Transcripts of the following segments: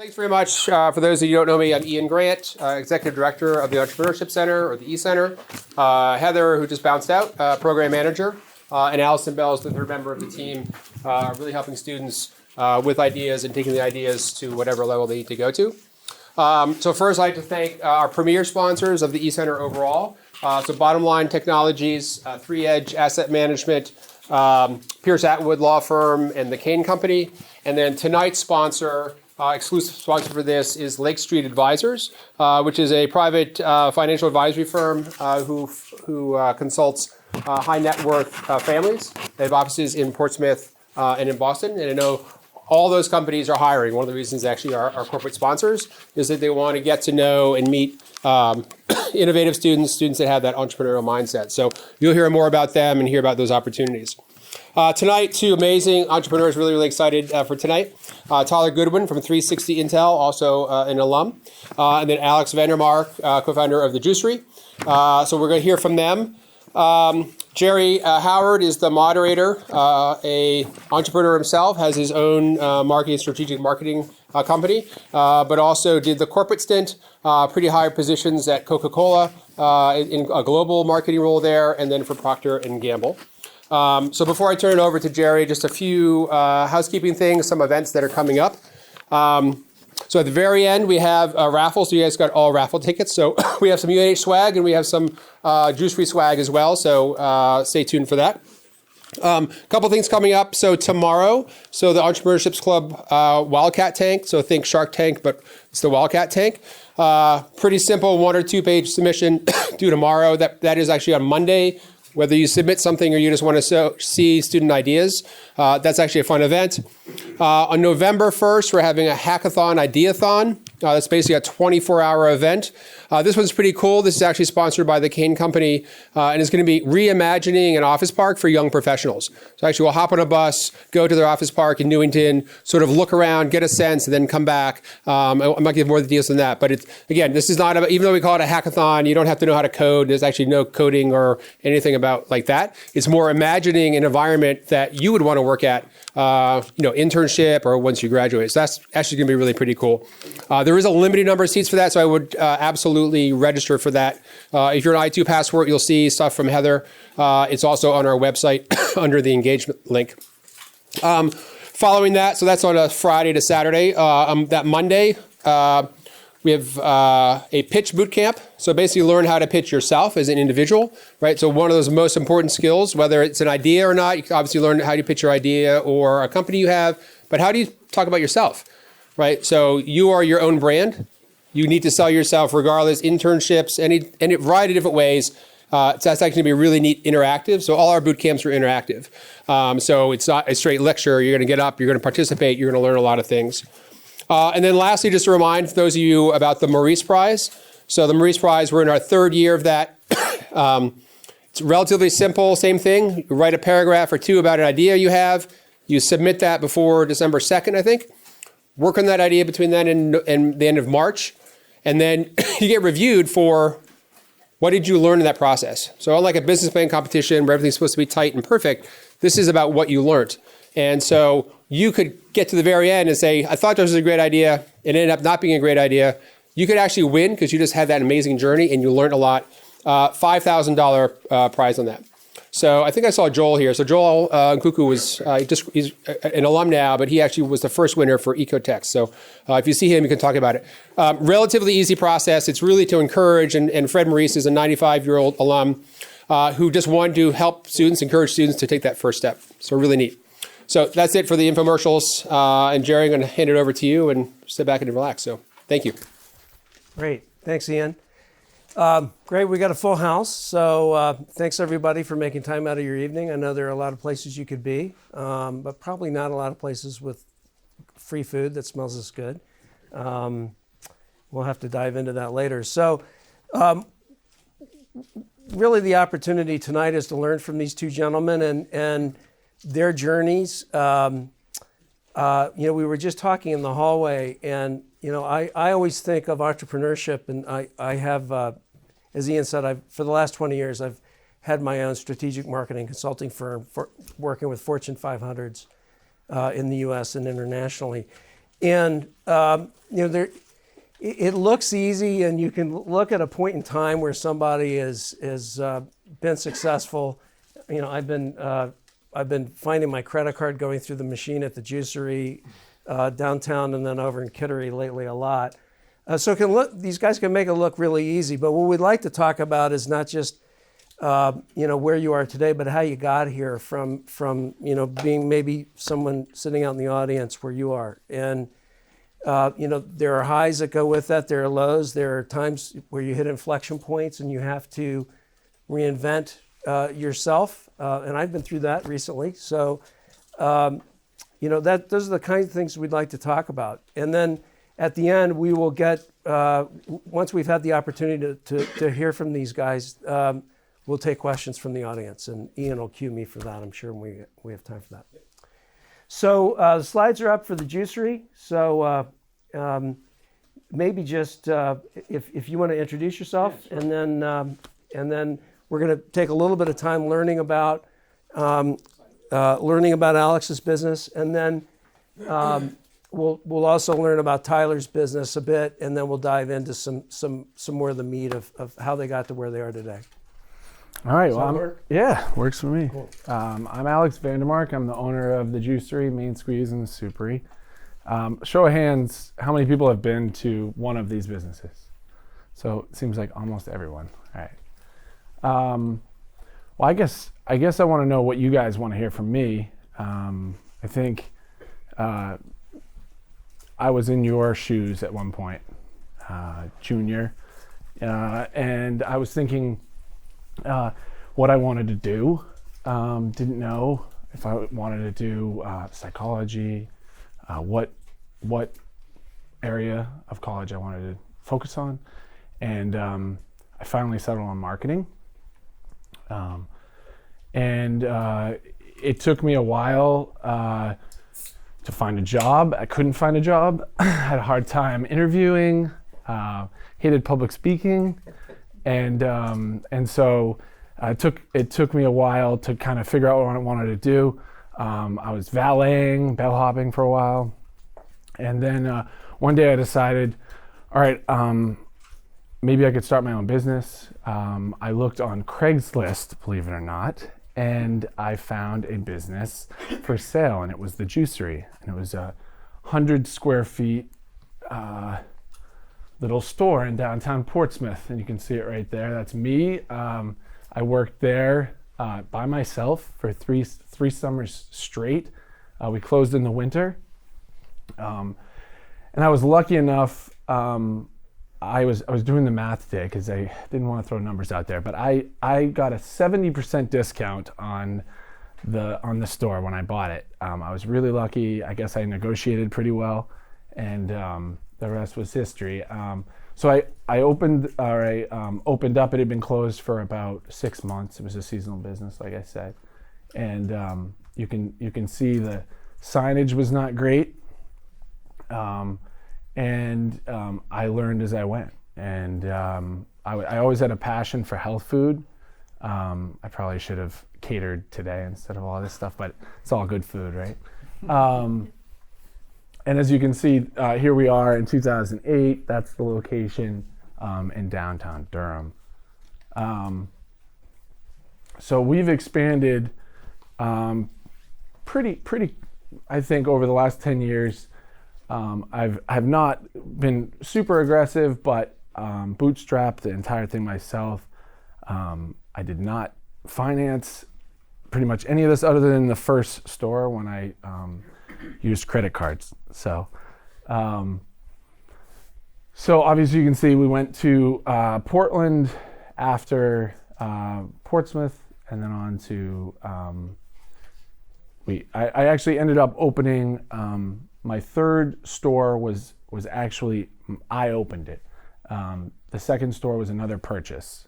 Thanks very much. For those of you who don't know me, I'm Ian Grant, Executive Director of the Entrepreneurship Center, or the E-Center. Heather, who just bounced out, Program Manager, and Allison Bell is the third member of the team, really helping students with ideas and taking the ideas to whatever level they need to go to. So first, I'd like to thank our premier sponsors of the E-Center overall. So Bottom Line Technologies, 3Edge Asset Management, Pierce Atwood Law Firm, and the Kane Company. And then tonight's sponsor, exclusive sponsor for this, is Lake Street Advisors, which is a private financial advisory firm who consults high net worth families. They have offices in Portsmouth and in Boston. And I know all those companies are hiring. One of the reasons actually our corporate sponsors is that they want to get to know and meet innovative students that have that entrepreneurial mindset. So you'll hear more about them and hear about those opportunities. Tonight, two amazing entrepreneurs, really excited for tonight. Tyler Goodwin from 360 Intel, also an alum. And then Alex Vandermark, co-founder of The Juicery. So we're going to hear from them. Jerry Howard is the moderator, a entrepreneur himself, has his own strategic marketing company, but also did the corporate stint, pretty high positions at Coca-Cola in a global marketing role there, and then for Procter & Gamble. So before I turn it over to Jerry, just a few housekeeping things, some events that are coming up. So at the very end, we have a raffle. So you guys got all raffle tickets. So we have some UNH swag and we have some juice-free swag as well. So stay tuned for that. Couple things coming up. So tomorrow, so the Entrepreneurships Club Wildcat Tank. So think Shark Tank, but it's the Wildcat Tank. Pretty simple 1 or 2 page submission due tomorrow. That is actually on Monday. Whether you submit something or you just want to see student ideas, that's actually a fun event. On November 1st, we're having a hackathon, ideathon. That's basically a 24-hour event. This one's pretty cool. This is actually sponsored by the Kane Company, and it's going to be reimagining an office park for young professionals. So actually, we'll hop on a bus, go to their office park in Newington, sort of look around, get a sense, and then come back. I'm not going to give more details than that. But again, this is not about, even though we call it a hackathon, you don't have to know how to code. There's actually no coding or anything about like that. It's more imagining an environment that you would want to work at, internship or once you graduate. So that's actually going to be really pretty cool. There is a limited number of seats for that, so I would absolutely register for that. If you're an I2 Passport, you'll see stuff from Heather. It's also on our website under the engagement link. Following that, so that's on a Friday to Saturday. That Monday, we have a pitch bootcamp. So basically learn how to pitch yourself as an individual, right? So one of those most important skills, whether it's an idea or not, you can obviously learn how to pitch your idea or a company you have, but how do you talk about yourself, right? So you are your own brand. You need to sell yourself regardless, internships, any variety of different ways. So that's actually going to be really neat interactive. So all our boot camps are interactive. So it's not a straight lecture. You're going to get up, you're going to participate, you're going to learn a lot of things. And then lastly, just to remind those of you about the Maurice Prize. So the Maurice Prize, we're in our 3rd year of that. It's relatively simple, same thing. You write a paragraph or 2 about an idea you have. You submit that before December 2nd, I think. Work on that idea between then and the end of March. And then you get reviewed for what did you learn in that process. So unlike a business plan competition where everything's supposed to be tight and perfect, this is about what you learned. And so you could get to the very end and say, I thought this was a great idea. It ended up not being a great idea. You could actually win because you just had that amazing journey and you learned a lot. $5,000 prize on that. So I think I saw Joel here. So Joel Nkuku was, he's an alum now, but he actually was the first winner for Ecotext. So if you see him, you can talk about it. Relatively easy process. It's really to encourage, and Fred Maurice is a 95-year-old alum who just wanted to help students, encourage students to take that first step. So really neat. So that's it for the infomercials. And Jerry, I'm going to hand it over to you and sit back and relax. So thank you. Great. Thanks, Ian. Great. We got a full house. So thanks, everybody, for making time out of your evening. I know there are a lot of places you could be, but probably not a lot of places with free food that smells this good. We'll have to dive into that later. So really the opportunity tonight is to learn from these two gentlemen and their journeys. We were just talking in the hallway, and I always think of entrepreneurship, and I have, as Ian said, for the last 20 years, I've had my own strategic marketing consulting firm for working with Fortune 500s in the U.S. and internationally. And there, it looks easy, and you can look at a point in time where somebody has been successful. I've been finding my credit card going through the machine at the juicery downtown, and then over in Kittery lately a lot. So these guys can make it look really easy. But what we'd like to talk about is not just where you are today, but how you got here from being maybe someone sitting out in the audience where you are. And there are highs that go with that. There are lows. There are times where you hit inflection points and you have to reinvent yourself. And I've been through that recently. So, those are the kinds of things we'd like to talk about. And then at the end, we will get, once we've had the opportunity to hear from these guys, we'll take questions from the audience. And Ian will cue me for that, I'm sure, when we have time for that. So the slides are up for the juicery. So maybe just if you want to introduce yourself, yeah, sure. and then we're going to take a little bit of time learning about Alex's business, and then we'll also learn about Tyler's business a bit, and then we'll dive into some more of the meat of how they got to where they are today. All right. Works for me. Cool. I'm Alex Vandermark. I'm the owner of the Juicery, Main Squeeze, and the Soupery. Show of hands, how many people have been to one of these businesses? So it seems like almost everyone. All right. Well, I guess I want to know what you guys want to hear from me. I think I was in your shoes at one point, junior, and I was thinking what I wanted to do. Didn't know if I wanted to do psychology, what area of college I wanted to focus on, and I finally settled on marketing. And it took me a while to find a job. I couldn't find a job. I had a hard time interviewing, hated public speaking. And so it took me a while to kind of figure out what I wanted to do. I was valeting, bellhopping for a while. And then one day I decided, all right, maybe I could start my own business. I looked on Craigslist, believe it or not, and I found a business for sale, and it was the Juicery. And it was a 100 square feet little store in downtown Portsmouth, and you can see it right there. That's me. I worked there by myself for three summers straight. We closed in the winter, and I was lucky enough. I was doing the math today because I didn't want to throw numbers out there, but I got a 70% discount on the store when I bought it. I was really lucky. I guess I negotiated pretty well, and the rest was history. So I opened up. It had been closed for about 6 months. It was a seasonal business, like I said, and you can see the signage was not great. And I learned as I went, and I always had a passion for health food. I probably should have catered today instead of all this stuff, but it's all good food, right? And as you can see, here we are in 2008. That's the location in downtown Durham. So we've expanded pretty, I think, over the last 10 years. I've not been super aggressive, but bootstrapped the entire thing myself. I did not finance pretty much any of this other than the first store when I used credit cards. So obviously you can see we went to Portland after Portsmouth, and then on to I actually ended up opening. My third store was actually, I opened it. The second store was another purchase.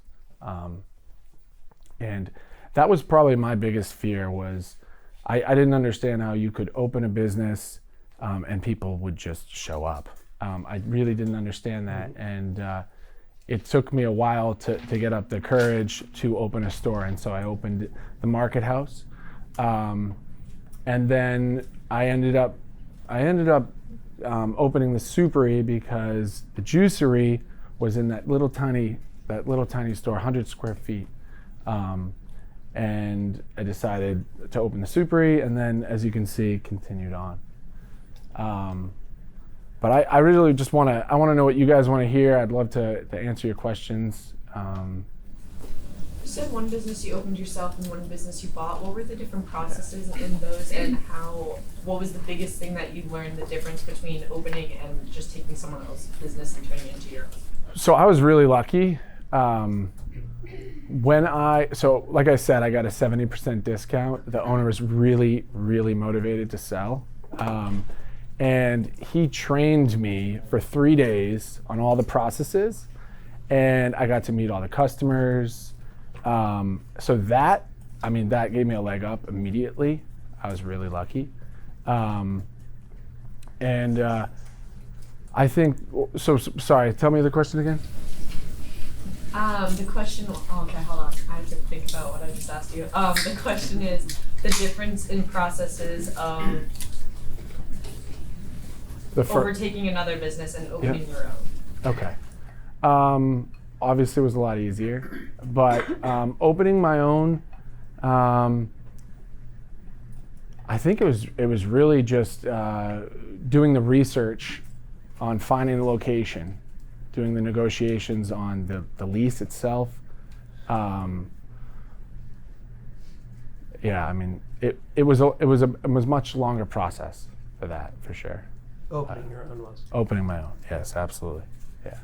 And that was probably my biggest fear was I didn't understand how you could open a business and people would just show up. I really didn't understand that. And it took me a while to get up the courage to open a store. And so I opened the Market House. And then I ended up opening the soupery because the juicery was in that little tiny store, 100 square feet. And I decided to open the soupery, and then, as you can see, continued on. But I really just want to know what you guys want to hear. I'd love to answer your questions. You said one business you opened yourself and one business you bought. What were the different processes in those, and what was the biggest thing that you learned the difference between opening and just taking someone else's business and turning it into your own? So I was really lucky. Like I said, I got a 70% discount. The owner was really, really motivated to sell. And he trained me for 3 days on all the processes, and I got to meet all the customers. So that gave me a leg up immediately. I was really lucky. I think, sorry, tell me the question again. The question, okay, hold on. I have to think about what I just asked you. The question is the difference in processes of overtaking another business and opening your own. Okay. Obviously it was a lot easier, but opening my own, I think it was really just doing the research on finding the location, doing the negotiations on the lease itself. It was a much longer process for that, for sure. Opening your own was. Opening my own, yes, absolutely, yeah.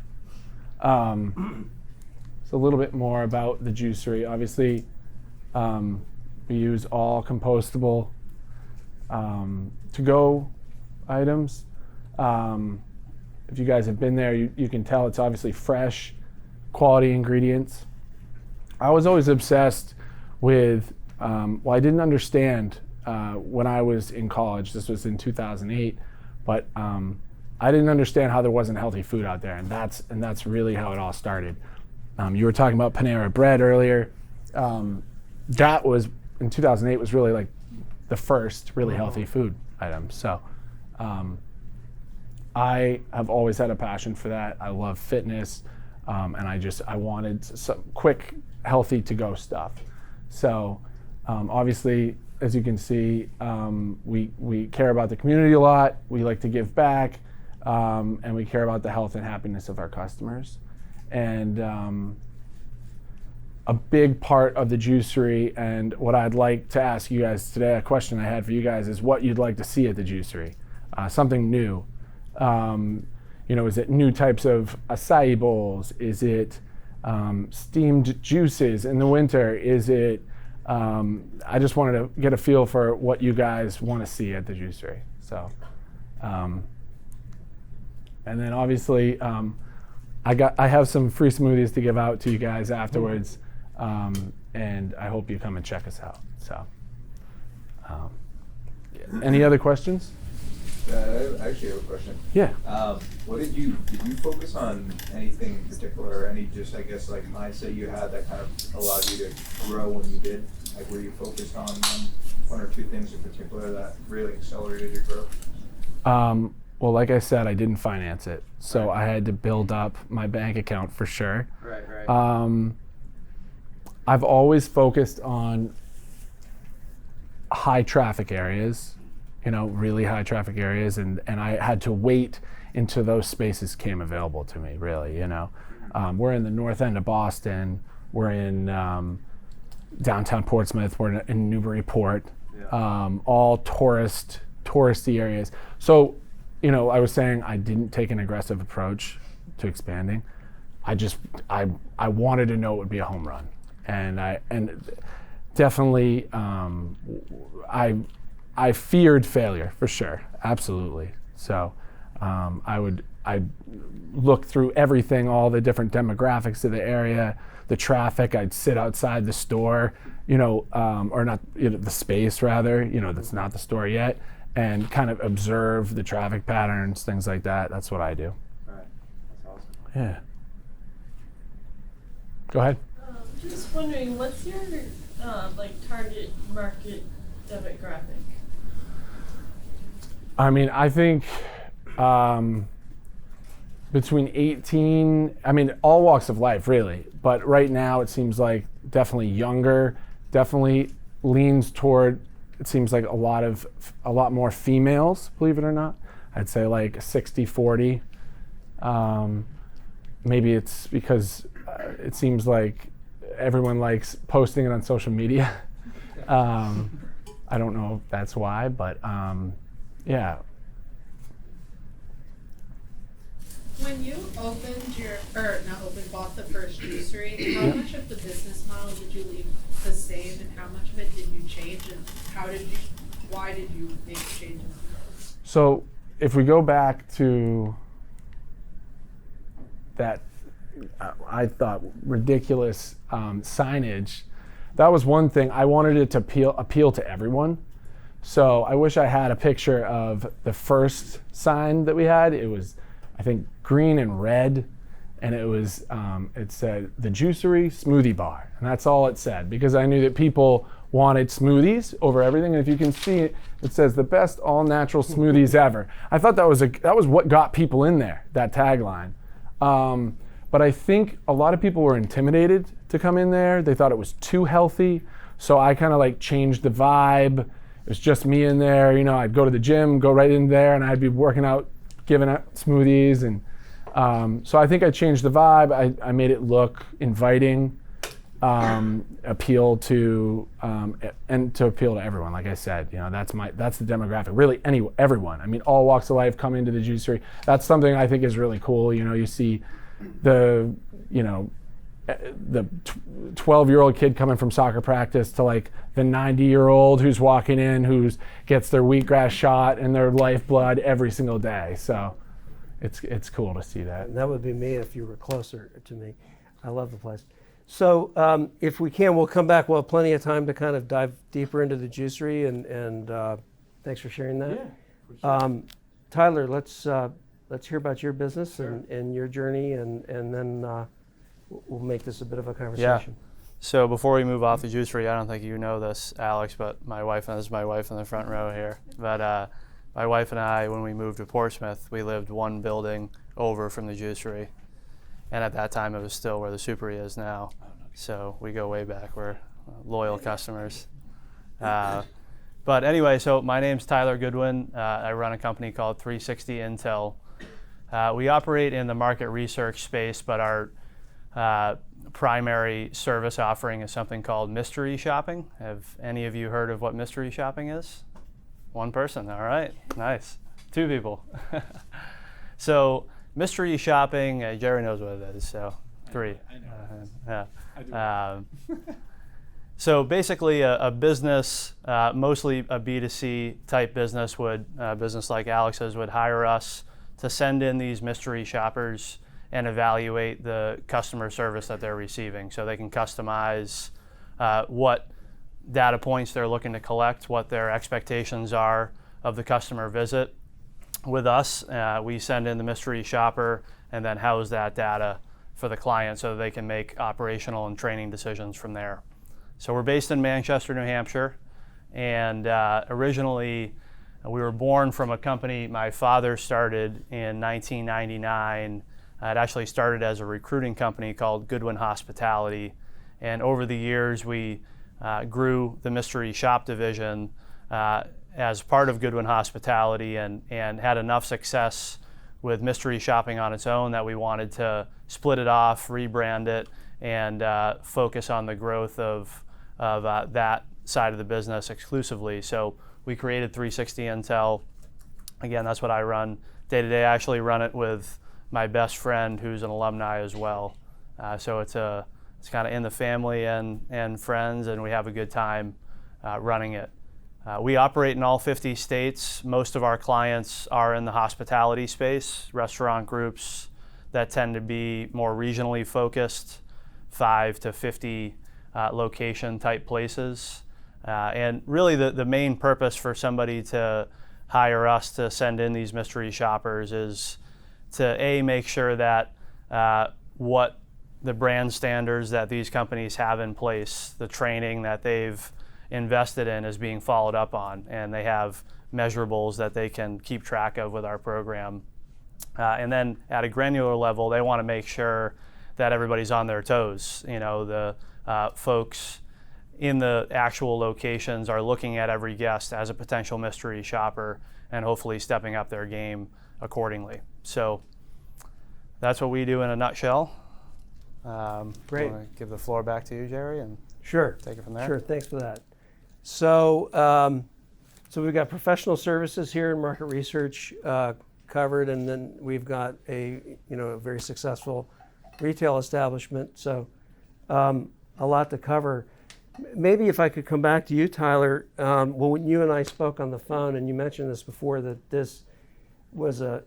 It's a little bit more about the juicery. Obviously, we use all compostable to-go items. If you guys have been there, you can tell it's obviously fresh, quality ingredients. I was always obsessed with, I didn't understand when I was in college, this was in 2008, but I didn't understand how there wasn't healthy food out there, and that's really how it all started. You were talking about Panera Bread earlier. That was, in 2008, was really like the first really healthy food item. So I have always had a passion for that. I love fitness, and I wanted some quick, healthy to-go stuff. So obviously, as you can see, we care about the community a lot. We like to give back, and we care about the health and happiness of our customers. And a big part of the juicery, and what I'd like to ask you guys today, a question I had for you guys, is what you'd like to see at the juicery. Something new. Is it new types of acai bowls? Is it steamed juices in the winter? Is it, I just wanted to get a feel for what you guys want to see at the juicery. So, and then obviously, I have some free smoothies to give out to you guys afterwards, and I hope you come and check us out. So, any other questions? I actually have a question. Yeah. Did you focus on anything in particular, or any just, I guess, like mindset you had that kind of allowed you to grow when you did? Like, were you focused on one or two things in particular that really accelerated your growth? Well, like I said, I didn't finance it, so I had to build up my bank account for sure. Right. I've always focused on high traffic areas, really high traffic areas, and I had to wait until those spaces came available to me, really, We're in the north end of Boston, we're in downtown Portsmouth, we're in Newburyport, all touristy areas. So, I was saying I didn't take an aggressive approach to expanding. I wanted to know it would be a home run, and definitely I feared failure for sure, absolutely. So I'd look through everything, all the different demographics of the area, the traffic. I'd sit outside the store, or not, the space rather, that's not the store yet, and kind of observe the traffic patterns, things like that. That's what I do. Right. That's awesome. Yeah. Go ahead. Just wondering, what's your target market demographic? I mean, I think between 18, I mean, all walks of life, really. But right now, it seems like definitely younger, definitely leans toward, it seems like a lot more females, believe it or not. I'd say like 60-40. Maybe it's because it seems like everyone likes posting it on social media. I don't know if that's why, but yeah. When you bought the first juicery, how much of the business model did you leave the same, and how much of it did you change, and why did you make changes? So if we go back to that, I thought ridiculous signage, that was one thing. I wanted it to appeal to everyone. So I wish I had a picture of the first sign that we had. It was, I think, green and red, and it said the Juicery Smoothie Bar, and that's all it said, because I knew that people wanted smoothies over everything. And if you can see it, it says the best all natural smoothies ever. I thought that was what got people in there, that tagline. But I think a lot of people were intimidated to come in there. They thought it was too healthy, so I kind of like changed the vibe. It was just me in there. I'd go to the gym, go right in there, and I'd be working out, giving out smoothies. And so I think I changed the vibe. I made it look inviting, appeal to and to appeal to everyone. Like I said, that's the demographic. Really, everyone. I mean, all walks of life come into the juicery. That's something I think is really cool. You see the 12-year-old kid coming from soccer practice to like the 90-year-old who's walking in, who gets their wheatgrass shot and their lifeblood every single day. So it's cool to see that. That would be me if you were closer to me. I love the place. So if we can, we'll come back. We'll have plenty of time to kind of dive deeper into the juicery, and thanks for sharing that. Yeah, for sure. Tyler, let's hear about your business and your journey, and then we'll make this a bit of a conversation. Yeah. So before we move off the juicery, I don't think you know this, Alex, but my wife, and this is my wife in the front row here. But my wife and I, when we moved to Portsmouth, we lived one building over from the juicery. And at that time, it was still where the Supery is now. So we go way back. We're loyal customers. But anyway, so my name's Tyler Goodwin. I run a company called 360 Intel. We operate in the market research space, but our primary service offering is something called mystery shopping. Have any of you heard of what mystery shopping is? One person, all right, nice. 2 people. So mystery shopping, Jerry knows what it is, so 3. I know. So basically a business, mostly a B2C type business business like Alex's would hire us to send in these mystery shoppers and evaluate the customer service that they're receiving. So they can customize what data points they're looking to collect, what their expectations are of the customer visit. With us, we send in the mystery shopper and then house that data for the client so they can make operational and training decisions from there. So we're based in Manchester, New Hampshire, and originally we were born from a company my father started in 1999. It actually started as a recruiting company called Goodwin Hospitality, and over the years we grew the mystery shop division as part of Goodwin Hospitality and had enough success with mystery shopping on its own that we wanted to split it off, rebrand it, and focus on the growth of that side of the business exclusively. So we created 360 Intel. Again, that's what I run day to day. I actually run it with my best friend who's an alumni as well. So it's kind of in the family and friends, and we have a good time running it. We operate in all 50 states. Most of our clients are in the hospitality space, restaurant groups that tend to be more regionally focused, 5 to 50 location type places. And really the main purpose for somebody to hire us to send in these mystery shoppers is to make sure that what the brand standards that these companies have in place, the training that they've invested in is being followed up on, and they have measurables that they can keep track of with our program. And then at a granular level, they want to make sure that everybody's on their toes. You know, the folks in the actual locations are looking at every guest as a potential mystery shopper and hopefully stepping up their game accordingly. So that's what we do in a nutshell. Great. Wanna give the floor back to you, Jerry, and Sure. take it from there. Sure, thanks for that. So, so we've got professional services here and market research covered, and then we've got a very successful retail establishment. So, a lot to cover. Maybe if I could come back to you, Tyler. Well, when you and I spoke on the phone, and you mentioned this before, that this is a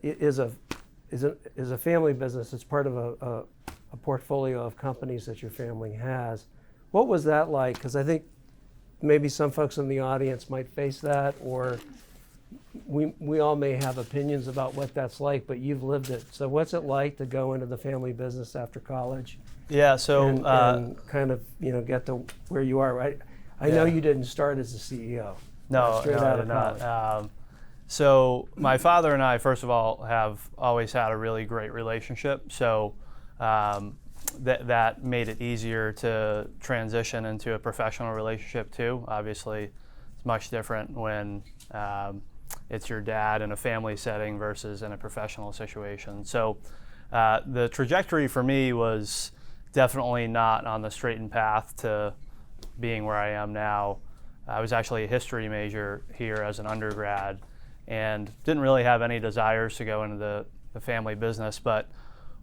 family business. It's part of a portfolio of companies that your family has. What was that like? Because I think maybe some folks in the audience might face that, or we all may have opinions about what that's like, but you've lived it. So what's it like to go into the family business after college? Yeah, so and kind of get to where you are, right? I know you didn't start as a CEO. No, straight no, out I of did college. not. So my father and I, first of all, have always had a really great relationship. So that made it easier to transition into a professional relationship too. Obviously, it's much different when it's your dad in a family setting versus in a professional situation. So the trajectory for me was definitely not on the straightened path to being where I am now. I was actually a history major here as an undergrad and didn't really have any desires to go into the family business, but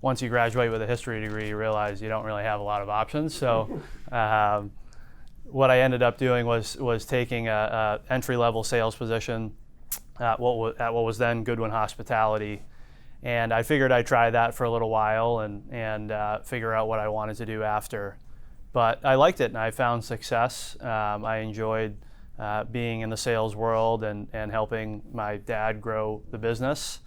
once you graduate with a history degree, you realize you don't really have a lot of options. So what I ended up doing was taking a entry-level sales position at what was then Goodwin Hospitality. And I figured I'd try that for a little while and figure out what I wanted to do after. But I liked it and I found success. I enjoyed being in the sales world and helping my dad grow the business.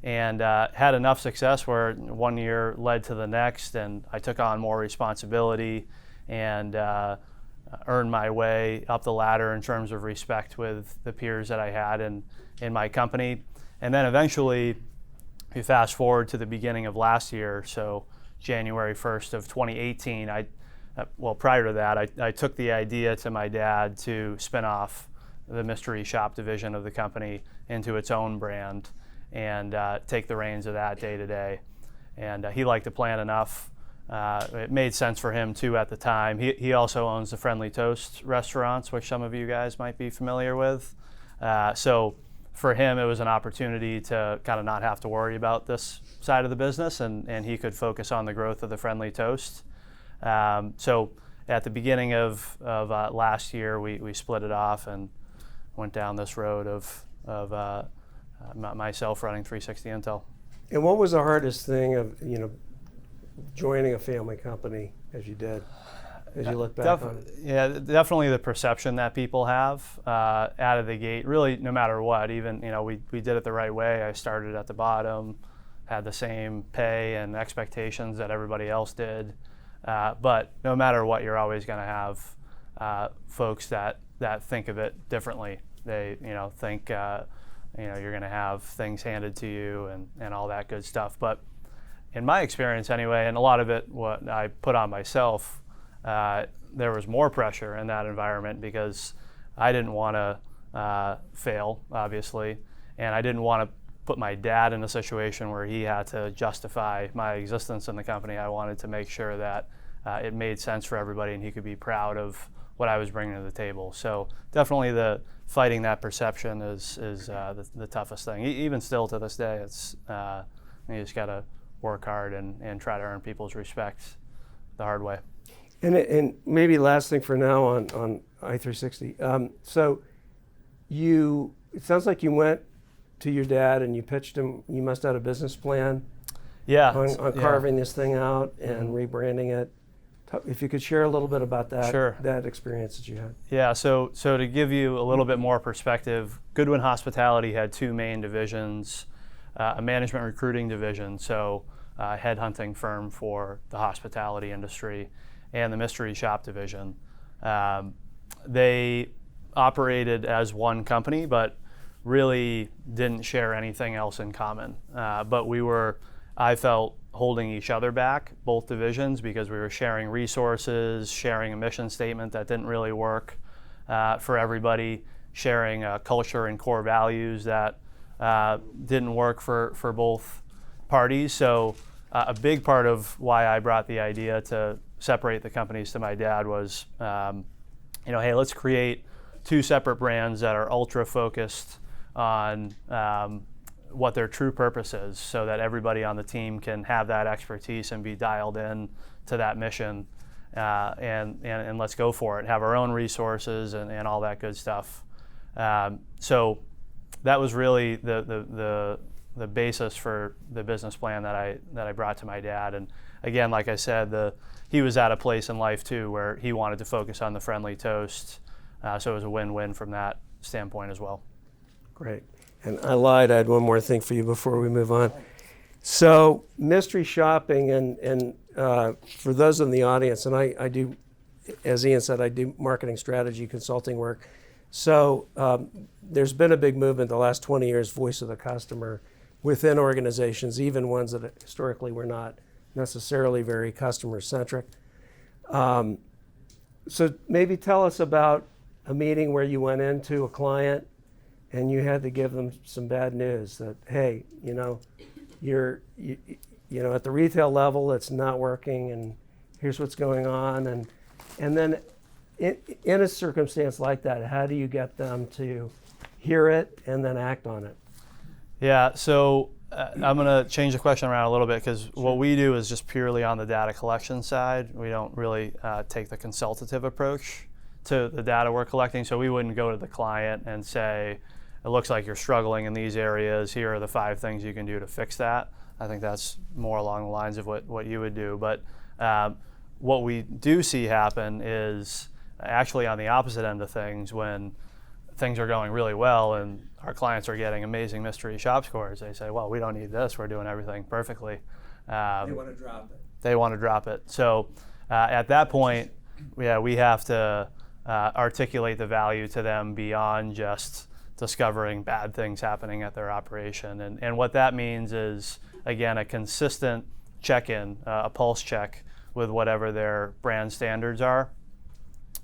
And had enough success where one year led to the next, and I took on more responsibility and earned my way up the ladder in terms of respect with the peers that I had in my company. And then eventually, if you fast forward to the beginning of last year, so January 1st of 2018, prior to that, I took the idea to my dad to spin off the mystery shop division of the company into its own brand and take the reins of that day to day. And he liked the plan enough. It made sense for him too at the time. He also owns the Friendly Toast restaurants, which some of you guys might be familiar with. So for him, it was an opportunity to kind of not have to worry about this side of the business, and he could focus on the growth of the Friendly Toast. So at the beginning of last year, we split it off and went down this road of myself running 360 Intel. And what was the hardest thing of joining a family company as you did, as you look back on it? Yeah, definitely the perception that people have out of the gate. Really, no matter what, even we did it the right way. I started at the bottom, had the same pay and expectations that everybody else did. But no matter what, you're always going to have folks that think of it differently. They think you're going to have things handed to you and all that good stuff. But in my experience anyway, and a lot of it what I put on myself, there was more pressure in that environment because I didn't want to fail, obviously, and I didn't want to put my dad in a situation where he had to justify my existence in the company. I wanted to make sure that it made sense for everybody and he could be proud of what I was bringing to the table. So definitely the fighting that perception is the toughest thing. Even still to this day, it's you just got to work hard and try to earn people's respect the hard way. And maybe last thing for now on I360. So it sounds like you went to your dad and you pitched him. You must have had a business plan. Yeah. On carving this thing out and rebranding it. If you could share a little bit about that, Sure. that experience that you had. Yeah, so to give you a little bit more perspective, Goodwin Hospitality had two main divisions, a management recruiting division, so a headhunting firm for the hospitality industry, and the mystery shop division. They operated as one company, but really didn't share anything else in common. But we were, I felt, holding each other back, both divisions, because we were sharing resources, sharing a mission statement that didn't really work for everybody, sharing a culture and core values that didn't work for both parties. So a big part of why I brought the idea to separate the companies to my dad was, hey, let's create two separate brands that are ultra focused on what their true purpose is, so that everybody on the team can have that expertise and be dialed in to that mission, and let's go for it. Have our own resources and all that good stuff. So that was really the basis for the business plan that I brought to my dad. And again, like I said, he was at a place in life too where he wanted to focus on the friendly toast. So it was a win-win from that standpoint as well. Great. And I lied. I had one more thing for you before we move on. So mystery shopping, and for those in the audience, and I do, as Ian said, I do marketing strategy consulting work. So there's been a big movement the last 20 years, voice of the customer, within organizations, even ones that historically were not necessarily very customer-centric. So maybe tell us about a meeting where you went into a client and you had to give them some bad news that, hey, you're at the retail level, it's not working, and here's what's going on. And then in a circumstance like that, how do you get them to hear it and then act on it? Yeah, so I'm going to change the question around a little bit, because what we do is just purely on the data collection side. We don't really take the consultative approach to the data we're collecting. So we wouldn't go to the client and say, it looks like you're struggling in these areas. Here are the 5 things you can do to fix that. I think that's more along the lines of what you would do. But what we do see happen is actually on the opposite end of things, when things are going really well and our clients are getting amazing mystery shop scores. They say, well, we don't need this. We're doing everything perfectly. They want to drop it. They want to drop it. So at that point, we have to articulate the value to them beyond just discovering bad things happening at their operation. And what that means is, again, a consistent check-in, a pulse check with whatever their brand standards are.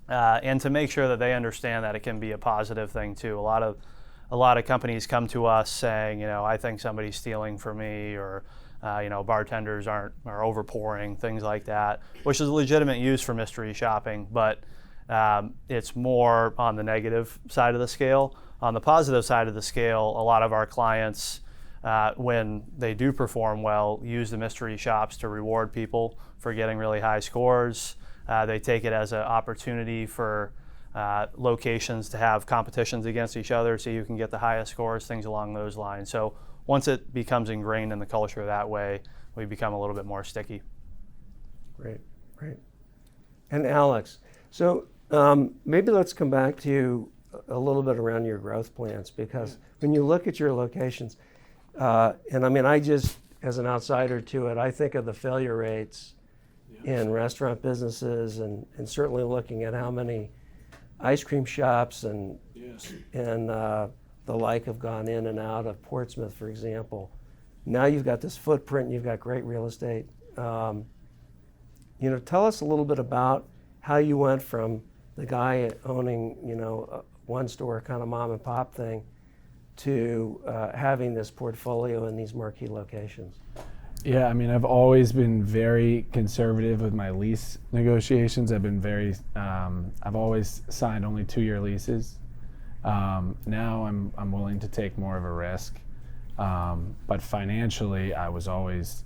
And to make sure that they understand that it can be a positive thing too. A lot of companies come to us saying, I think somebody's stealing from me, or bartenders are overpouring, things like that, which is a legitimate use for mystery shopping, but it's more on the negative side of the scale. On the positive side of the scale, a lot of our clients, when they do perform well, use the mystery shops to reward people for getting really high scores. They take it as an opportunity for locations to have competitions against each other, so you can get the highest scores, things along those lines. So once it becomes ingrained in the culture that way, we become a little bit more sticky. Great. And Alex, so maybe let's come back to you a little bit around your growth plans, because when you look at your locations, and I mean, I just, as an outsider to it, I think of the failure rates in restaurant businesses, and certainly looking at how many ice cream shops and the like have gone in and out of Portsmouth, for example. Now you've got this footprint, you've got great real estate. Tell us a little bit about how you went from the guy owning, one store kind of mom and pop thing to having this portfolio in these marquee locations. Yeah, I mean, I've always been very conservative with my lease negotiations. I've always signed only 2-year leases. Now I'm willing to take more of a risk. But financially, I was always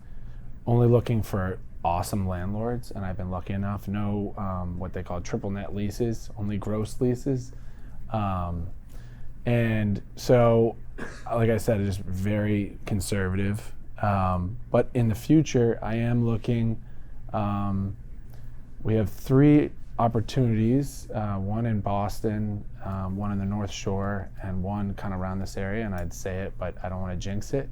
only looking for awesome landlords, and I've been lucky enough, no what they call triple net leases, only gross leases. And so, like I said, just very conservative. But in the future, I am looking, we have 3 opportunities, one in Boston, one in the North Shore, and one kind of around this area, and I'd say it, but I don't want to jinx it.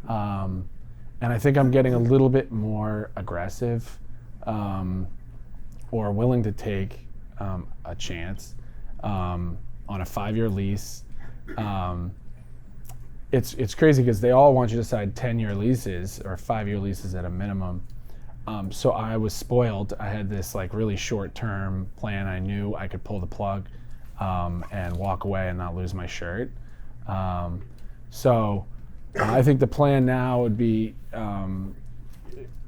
And I think I'm getting a little bit more aggressive, or willing to take a chance. on a 5-year lease. It's crazy because they all want you to sign 10-year leases or 5-year leases at a minimum. So I was spoiled. I had this like really short-term plan. I knew I could pull the plug and walk away and not lose my shirt. So I think the plan now would be,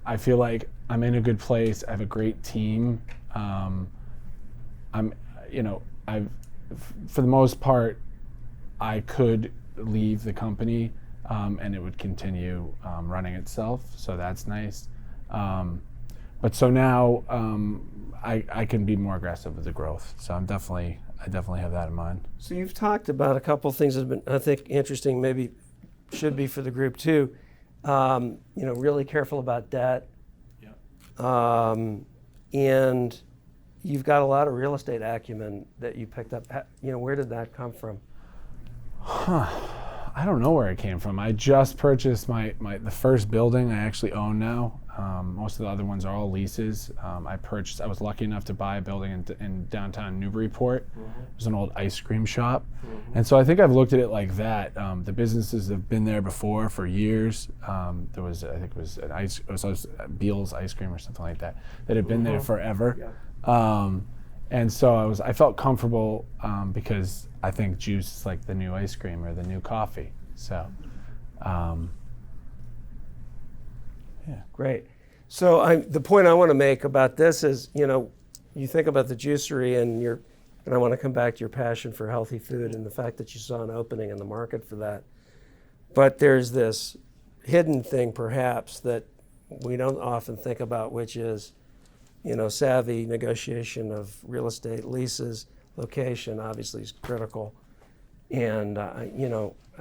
I feel like I'm in a good place. I have a great team. For the most part, I could leave the company and it would continue running itself. So that's nice. But so now I can be more aggressive with the growth. So I definitely have that in mind. So you've talked about a couple of things that have been, I think, interesting, maybe should be for the group too. Really careful about debt. And you've got a lot of real estate acumen that you picked up. Where did that come from? I don't know where it came from. I just purchased the first building I actually own now. Most of the other ones are all leases. I was lucky enough to buy a building in downtown Newburyport. It was an old ice cream shop. And so I think I've looked at it like that. The businesses have been there before for years. There was, I think it was Beal's ice cream or something like that had been there forever. And so I felt comfortable because I think juice is like the new ice cream or the new coffee. So, Great. So the point I want to make about this is, you think about the juicery and I want to come back to your passion for healthy food and the fact that you saw an opening in the market for that. But there's this hidden thing perhaps that we don't often think about, which is, savvy negotiation of real estate leases. Location obviously is critical. And, I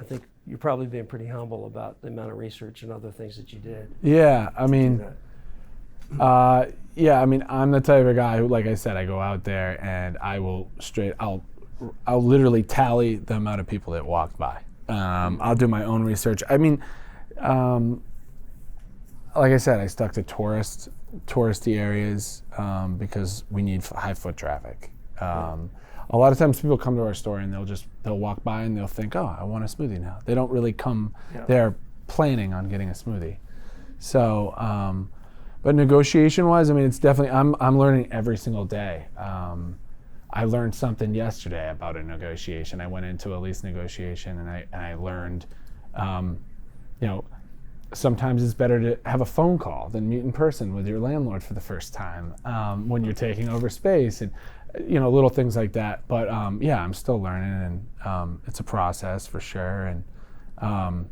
think you're probably being pretty humble about the amount of research and other things that you did. Yeah, I'm the type of guy who, like I said, I go out there and I'll literally tally the amount of people that walk by. I'll do my own research. Like I said, I stuck to touristy areas because we need high foot traffic. A lot of times people come to our store and they'll walk by and they'll think, oh, I want a smoothie now. They don't really come there planning on getting a smoothie. So, but negotiation wise, it's definitely, I'm learning every single day. I learned something yesterday about a negotiation. I went into a lease negotiation and I learned, sometimes it's better to have a phone call than meet in person with your landlord for the first time when you're taking over space and little things like that. But I'm still learning and it's a process for sure. And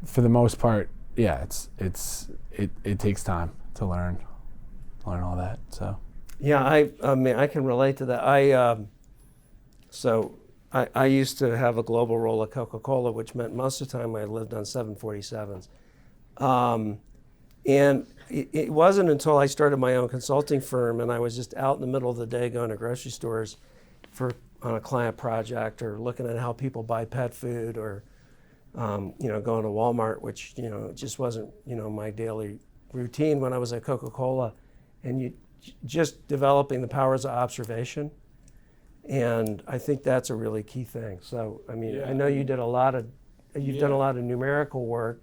for the most part, it takes time to learn all that. So I can relate to that. I used to have a global roll of Coca-Cola, which meant most of the time I lived on 747s. And it wasn't until I started my own consulting firm and I was just out in the middle of the day going to grocery stores on a client project or looking at how people buy pet food or, going to Walmart, which, just wasn't, my daily routine when I was at Coca-Cola. And just developing the powers of observation. And I think that's a really key thing. So, I know you did you've done a lot of numerical work,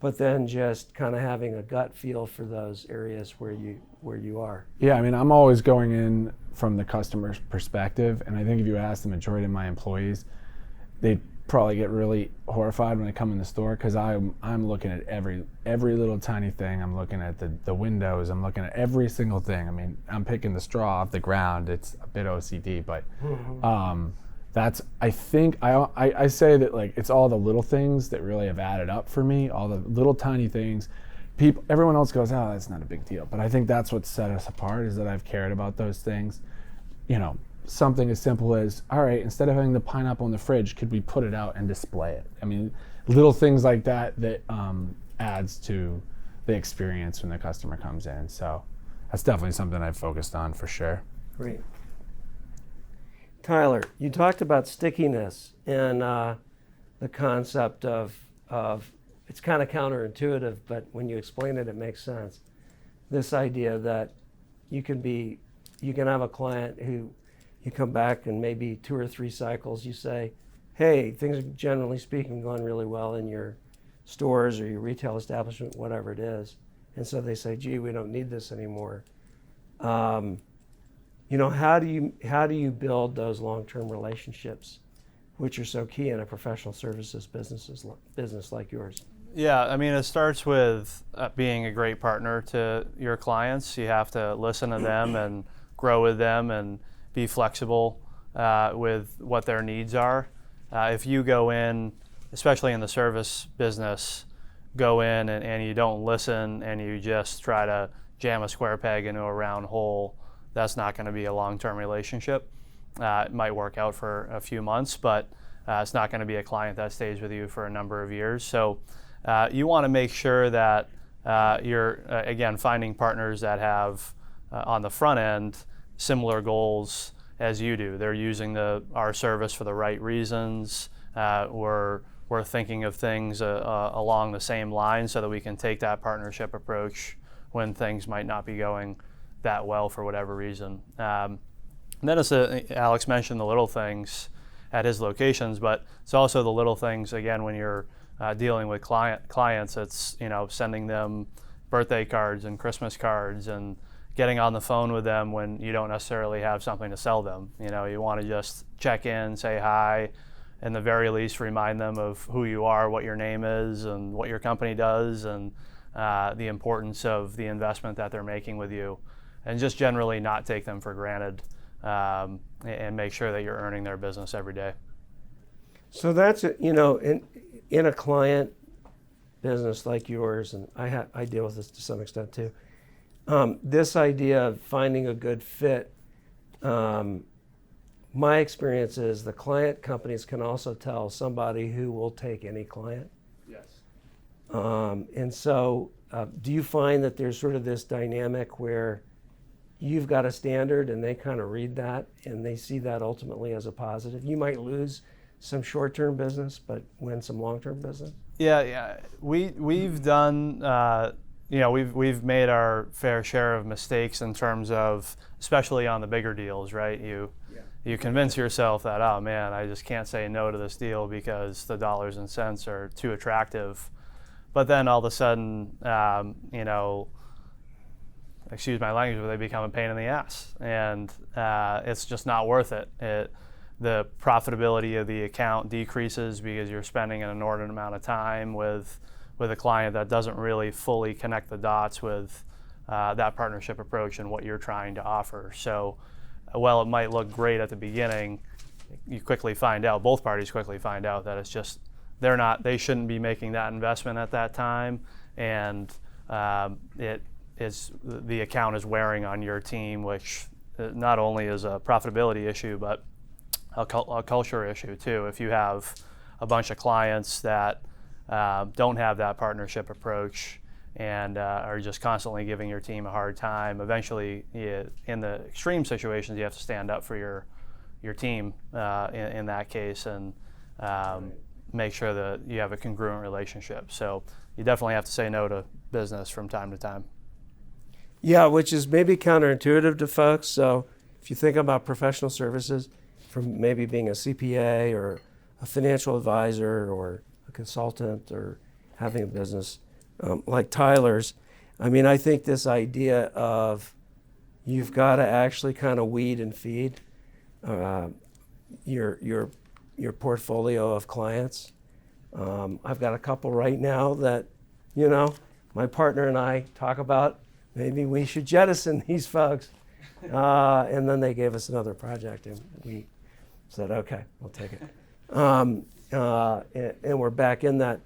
but then just kind of having a gut feel for those areas where you are. Yeah, I'm always going in from the customer's perspective, and I think if you ask the majority of my employees, they'd probably get really horrified when I come in the store because I'm looking at every little tiny thing. I'm looking at the windows. I'm looking at every single thing. I'm picking the straw off the ground. It's a bit OCD, but that's, I think, I say that like it's all the little things that really have added up for me, all the little tiny things. Everyone else goes, oh, that's not a big deal. But I think that's what set us apart is that I've cared about those things. Something as simple as, all right, instead of having the pineapple in the fridge, could we put it out and display it? Little things like that adds to the experience when the customer comes in. So that's definitely something I've focused on for sure. Great. Tyler, you talked about stickiness and the concept of it's kind of counterintuitive, but when you explain it, it makes sense. This idea that you can have a client who you come back and maybe 2 or 3 cycles you say, hey, things are generally speaking going really well in your stores or your retail establishment, whatever it is. And so they say, gee, we don't need this anymore. You know, how do you build those long-term relationships, which are so key in a professional services business like yours? Yeah, I mean, it starts with being a great partner to your clients. You have to listen to them and grow with them and be flexible with what their needs are. If you go in, especially in the service business, go in and you don't listen and you just try to jam a square peg into a round hole, that's not going to be a long-term relationship. It might work out for a few months, but it's not going to be a client that stays with you for a number of years. So you want to make sure that you're, again, finding partners that have, on the front end, similar goals as you do. They're using our service for the right reasons. We're thinking of things along the same lines so that we can take that partnership approach when things might not be going that well for whatever reason. And then Alex mentioned the little things at his locations, but it's also the little things, again, when you're dealing with clients, it's, you know, sending them birthday cards and Christmas cards and getting on the phone with them when you don't necessarily have something to sell them. You know, you want to just check in, say hi, and the very least remind them of who you are, what your name is, and what your company does, and the importance of the investment that they're making with you, and just generally not take them for granted, and make sure that you're earning their business every day. So that's, you know, in a client business like yours, and I deal with this to some extent too, this idea of finding a good fit, my experience is the client companies can also tell somebody who will take any client. Yes. And so do you find that there's sort of this dynamic where you've got a standard and they kind of read that and they see that ultimately as a positive? You might lose some short-term business, but win some long-term business? Yeah. We've done, we've made our fair share of mistakes in terms of, especially on the bigger deals, right? You convince yourself that, oh man, I just can't say no to this deal because the dollars and cents are too attractive. But then all of a sudden, excuse my language, but they become a pain in the ass, and it's just not worth it. The profitability of the account decreases because you're spending an inordinate amount of time with a client that doesn't really fully connect the dots with that partnership approach and what you're trying to offer. So while it might look great at the beginning, you quickly find out, both parties quickly find out that it's just, they shouldn't be making that investment at that time, and the account is wearing on your team, which not only is a profitability issue, but a culture issue too. If you have a bunch of clients that don't have that partnership approach and are just constantly giving your team a hard time, eventually, in the extreme situations, you have to stand up for your team in that case, and make sure that you have a congruent relationship. So you definitely have to say no to business from time to time. Yeah, which is maybe counterintuitive to folks. So if you think about professional services, from maybe being a CPA or a financial advisor or a consultant or having a business like Tyler's, I mean, I think this idea of you've got to actually kind of weed and feed your portfolio of clients. I've got a couple right now that, you know, my partner and I talk about maybe we should jettison these folks. And then they gave us another project and we said, okay, we'll take it. And we're back in that.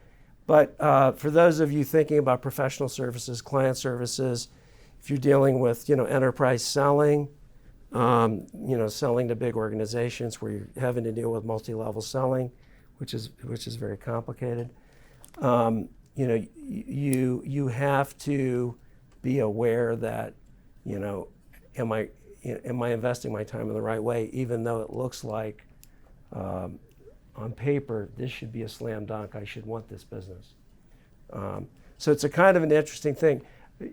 But for those of you thinking about professional services, client services, if you're dealing with, enterprise selling, selling to big organizations where you're having to deal with multi-level selling, which is very complicated, you have to be aware that, am I investing my time in the right way, even though it looks like on paper this should be a slam dunk, I should want this business. So it's a kind of an interesting thing.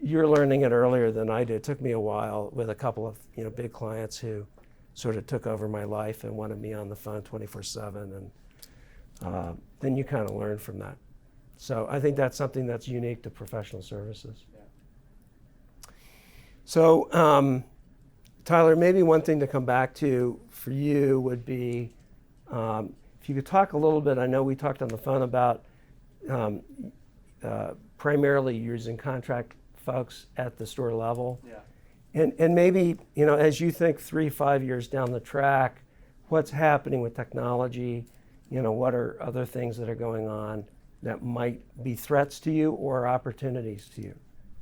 You're learning it earlier than I did. It took me a while with a couple of big clients who sort of took over my life and wanted me on the phone 24/7, and then you kind of learn from that. So I think that's something that's unique to professional services. So Tyler, maybe one thing to come back to for you would be if you could talk a little bit. I know we talked on the phone about primarily using contract folks at the store level. Yeah. And maybe, as you think 3-5 years down the track, what's happening with technology? What are other things that are going on that might be threats to you or opportunities to you?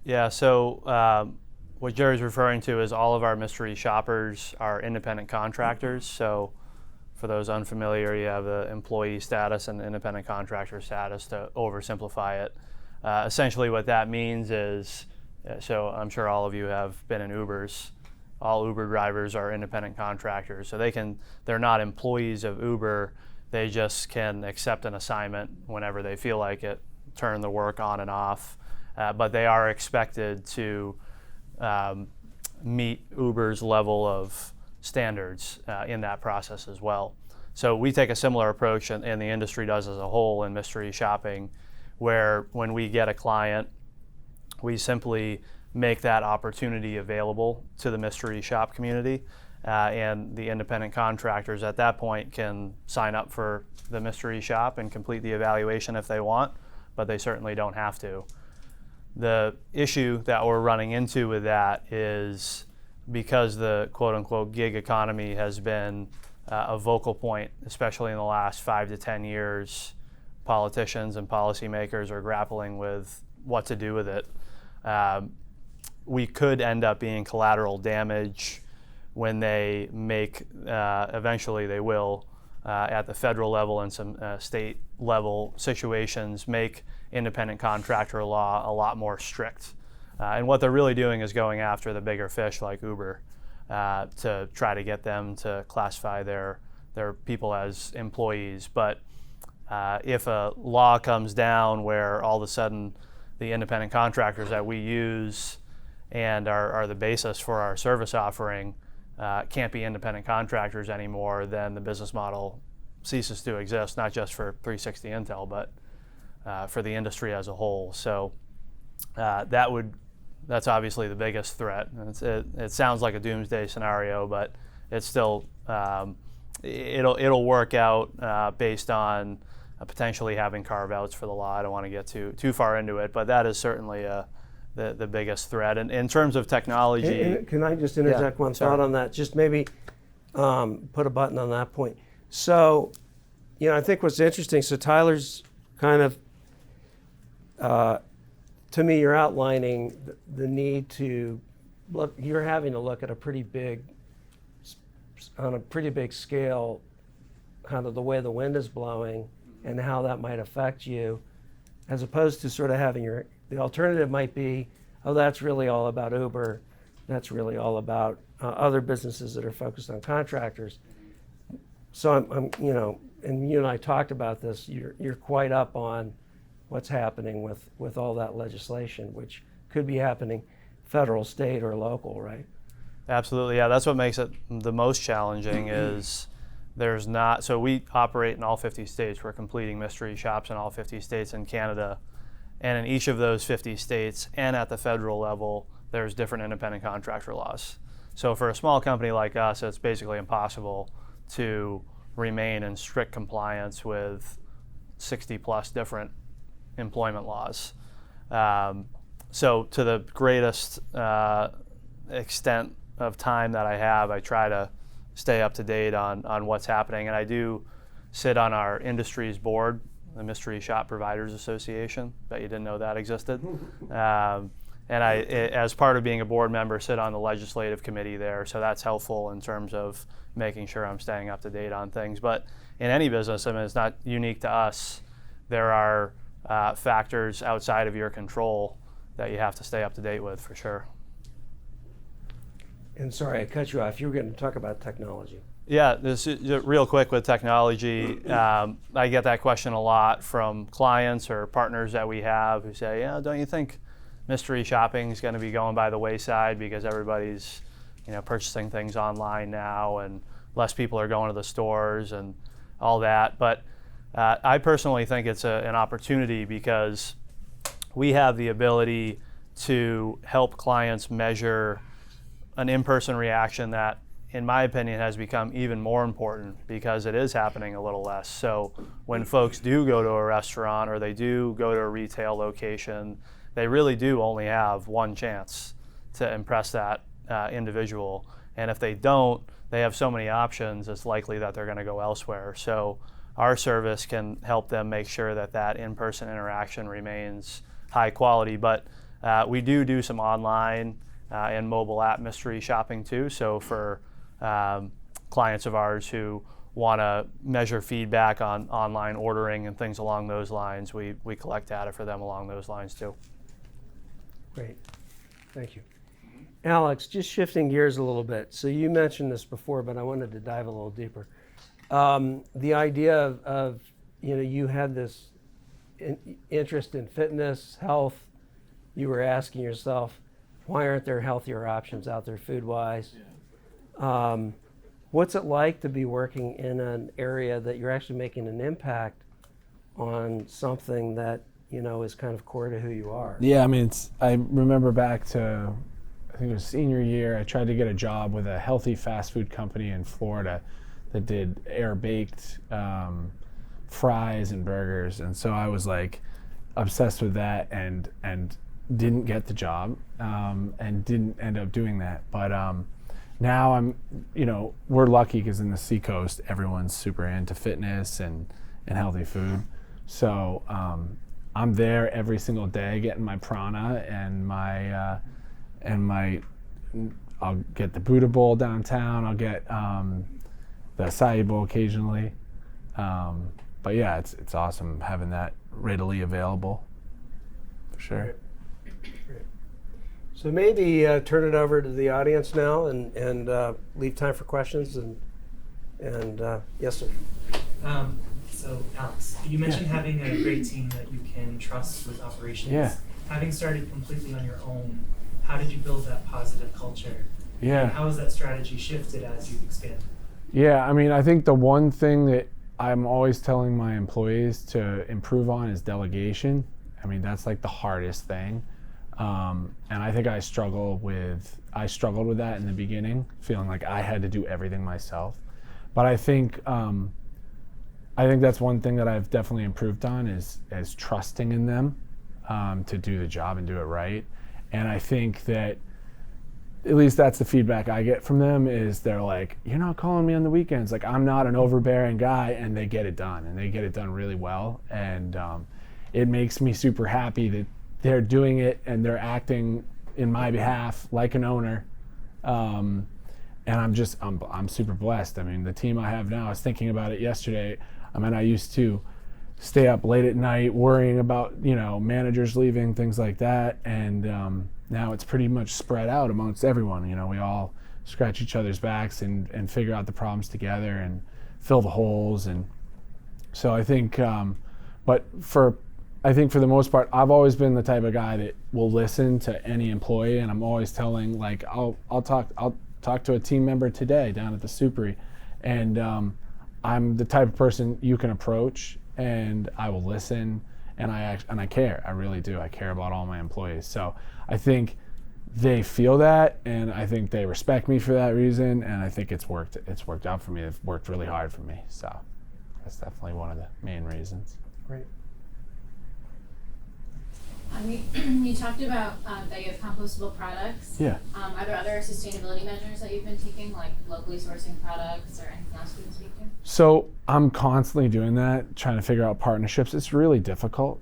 Yeah, so what Jerry's referring to is all of our mystery shoppers are independent contractors. So for those unfamiliar, you have the employee status and independent contractor status to oversimplify it. Essentially what that means is, so I'm sure all of you have been in Ubers. All Uber drivers are independent contractors. So they're not employees of Uber. They just can accept an assignment whenever they feel like it, turn the work on and off. But they are expected to meet Uber's level of standards in that process as well. So we take a similar approach, and the industry does as a whole in mystery shopping, where when we get a client, we simply make that opportunity available to the mystery shop community, and the independent contractors at that point can sign up for the mystery shop and complete the evaluation if they want, but they certainly don't have to. The issue that we're running into with that is because the quote-unquote gig economy has been a vocal point, especially in the last 5 to 10 years, politicians and policymakers are grappling with what to do with it. We could end up being collateral damage when they make, eventually they will, at the federal level and some state level situations, make independent contractor law a lot more strict. And what they're really doing is going after the bigger fish like Uber to try to get them to classify their people as employees. But if a law comes down where all of a sudden the independent contractors that we use and are the basis for our service offering can't be independent contractors anymore, then the business model ceases to exist, not just for 360 Intel, but for the industry as a whole. So that's obviously the biggest threat. And it sounds like a doomsday scenario, but it's still it'll work out based on potentially having carve-outs for the law. I don't want to get too far into it, but that is certainly the biggest threat. And in terms of technology, And can I just interject one sorry. thought on that? Just maybe put a button on that point. So, I think what's interesting. So Tyler's kind of, to me, you're outlining the need to look. You're having to look at on a pretty big scale, kind of the way the wind is blowing and how that might affect you, as opposed to sort of having the alternative might be, oh, that's really all about Uber. That's really all about other businesses that are focused on contractors. So I'm and you and I talked about this. You're quite up on what's happening with all that legislation, which could be happening federal, state, or local, right? absolutely, yeah. That's what makes it the most challenging is there's not. So we operate in all 50 states. We're completing mystery shops in all 50 states in Canada. And in each of those 50 states and at the federal level, there's different independent contractor laws. So for a small company like us, it's basically impossible to remain in strict compliance with 60 plus different employment laws. So to the greatest extent of time that I have, I try to stay up to date on what's happening. And I do sit on our industry's board, the Mystery Shop Providers Association. Bet you didn't know that existed. And I, as part of being a board member, sit on the legislative committee there. So that's helpful in terms of making sure I'm staying up to date on things. But in any business, I mean, it's not unique to us. There are factors outside of your control that you have to stay up to date with for sure. And sorry, I cut you off. You were going to talk about technology. Yeah, this is, real quick with technology, I get that question a lot from clients or partners that we have who say, don't you think mystery shopping is going to be going by the wayside because everybody's purchasing things online now, and less people are going to the stores and all that. But I personally think it's an opportunity because we have the ability to help clients measure an in-person reaction that, in my opinion, has become even more important because it is happening a little less. So when folks do go to a restaurant or they do go to a retail location, they really do only have one chance to impress that individual. And if they don't, they have so many options, it's likely that they're going to go elsewhere. So our service can help them make sure that that in-person interaction remains high quality. But we do some online and mobile app mystery shopping too. So for clients of ours who want to measure feedback on online ordering and things along those lines, we collect data for them along those lines too. Great, thank you. Alex, just shifting gears a little bit. So you mentioned this before, but I wanted to dive a little deeper. The idea of you had this interest in fitness, health. You were asking yourself, why aren't there healthier options out there food-wise? What's it like to be working in an area that you're actually making an impact on something that is kind of core to who you are? Yeah, I mean, I remember back to, I think it was senior year, I tried to get a job with a healthy fast food company in Florida that did air-baked fries and burgers. And so I was like obsessed with that and didn't get the job and didn't end up doing that. But now I'm, we're lucky because in the Seacoast, everyone's super into fitness and healthy food. So I'm there every single day getting my prana and my I'll get the Buddha bowl downtown. I'll get the acai bowl occasionally. But yeah, it's awesome having that readily available, for sure. Great. So maybe turn it over to the audience now and leave time for questions. And yes, sir. So Alex, you mentioned having a great team that you can trust with operations. Yeah. Having started completely on your own, how did you build that positive culture? Yeah. And how has that strategy shifted as you've expanded? Yeah, I mean, I think the one thing that I'm always telling my employees to improve on is delegation. I mean, that's like the hardest thing. And I think I struggled with that in the beginning, feeling like I had to do everything myself. But I think that's one thing that I've definitely improved on is trusting in them to do the job and do it right. And I think that at least that's the feedback I get from them is they're like, you're not calling me on the weekends. Like, I'm not an overbearing guy, and they get it done, and they get it done really well. And it makes me super happy that they're doing it and they're acting in my behalf like an owner. And I'm super blessed. I mean, the team I have now, I was thinking about it yesterday. I mean, I used to stay up late at night worrying about, managers leaving, things like that. And now it's pretty much spread out amongst everyone. We all scratch each other's backs and figure out the problems together and fill the holes. And so I think, for the most part, I've always been the type of guy that will listen to any employee, and I'm always telling, like, I'll talk to a team member today down at the Superi, and I'm the type of person you can approach, and I will listen, and I care. I really do. I care about all my employees. So I think they feel that, and I think they respect me for that reason, and I think it's worked out for me. It's worked really hard for me. So that's definitely one of the main reasons. Great. You talked about that you have compostable products. Yeah. Are there other sustainability measures that you've been taking, like locally sourcing products or anything else you can speak to? So I'm constantly doing that, trying to figure out partnerships. It's really difficult.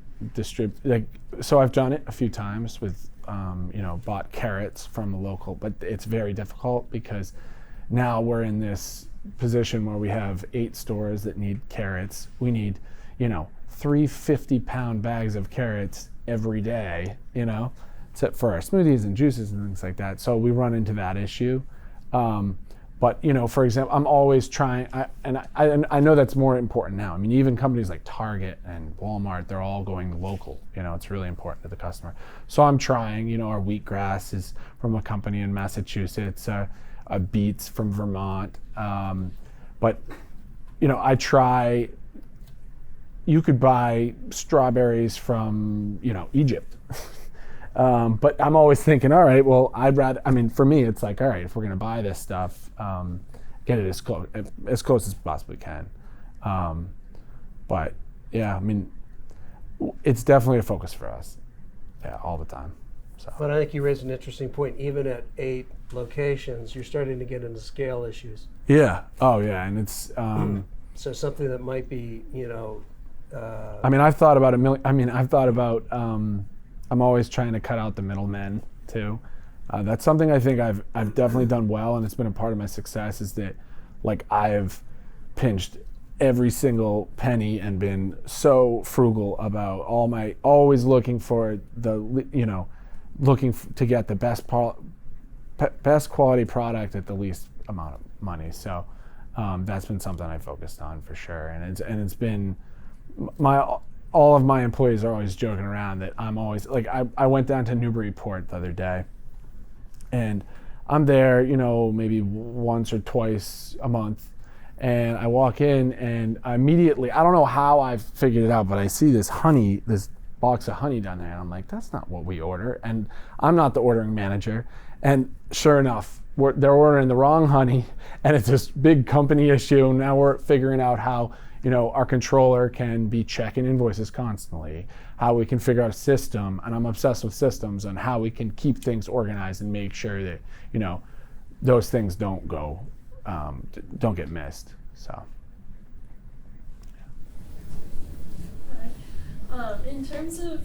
So I've done it a few times with, bought carrots from a local, but it's very difficult because now we're in this position where we have 8 stores that need carrots. We need, 3 50-pound bags of carrots every day, for our smoothies and juices and things like that. So we run into that issue. But for example, I'm always trying, I know that's more important now. I mean, even companies like Target and Walmart, they're all going local. It's really important to the customer. So I'm trying, our wheatgrass is from a company in Massachusetts. beets from Vermont. But I try. You could buy strawberries from Egypt. But I'm always thinking, all right, well, for me, it's like, all right, if we're going to buy this stuff, get it as close as possibly can. But yeah, it's definitely a focus for us. Yeah, all the time. So. But I think you raised an interesting point. Even at 8 locations, you're starting to get into scale issues. Yeah. Oh, yeah. And it's. So something that might be, I've thought about I'm always trying to cut out the middlemen too. That's something I think I've definitely done well, and it's been a part of my success. Is that like I've pinched every single penny and been so frugal about always looking for to get the best quality product at the least amount of money. So that's been something I focused on for sure, and it's been all of my employees are always joking around that I'm always like I went down to Newburyport the other day, and I'm there maybe once or twice a month, and I walk in and immediately, I don't know how I've figured it out, but I see this box of honey down there, and I'm like, that's not what we order, and I'm not the ordering manager, and sure enough, they're ordering the wrong honey, and it's this big company issue. Now we're figuring out how our controller can be checking invoices constantly, how we can figure out a system, and I'm obsessed with systems, and how we can keep things organized and make sure that those things don't get missed. So. In terms of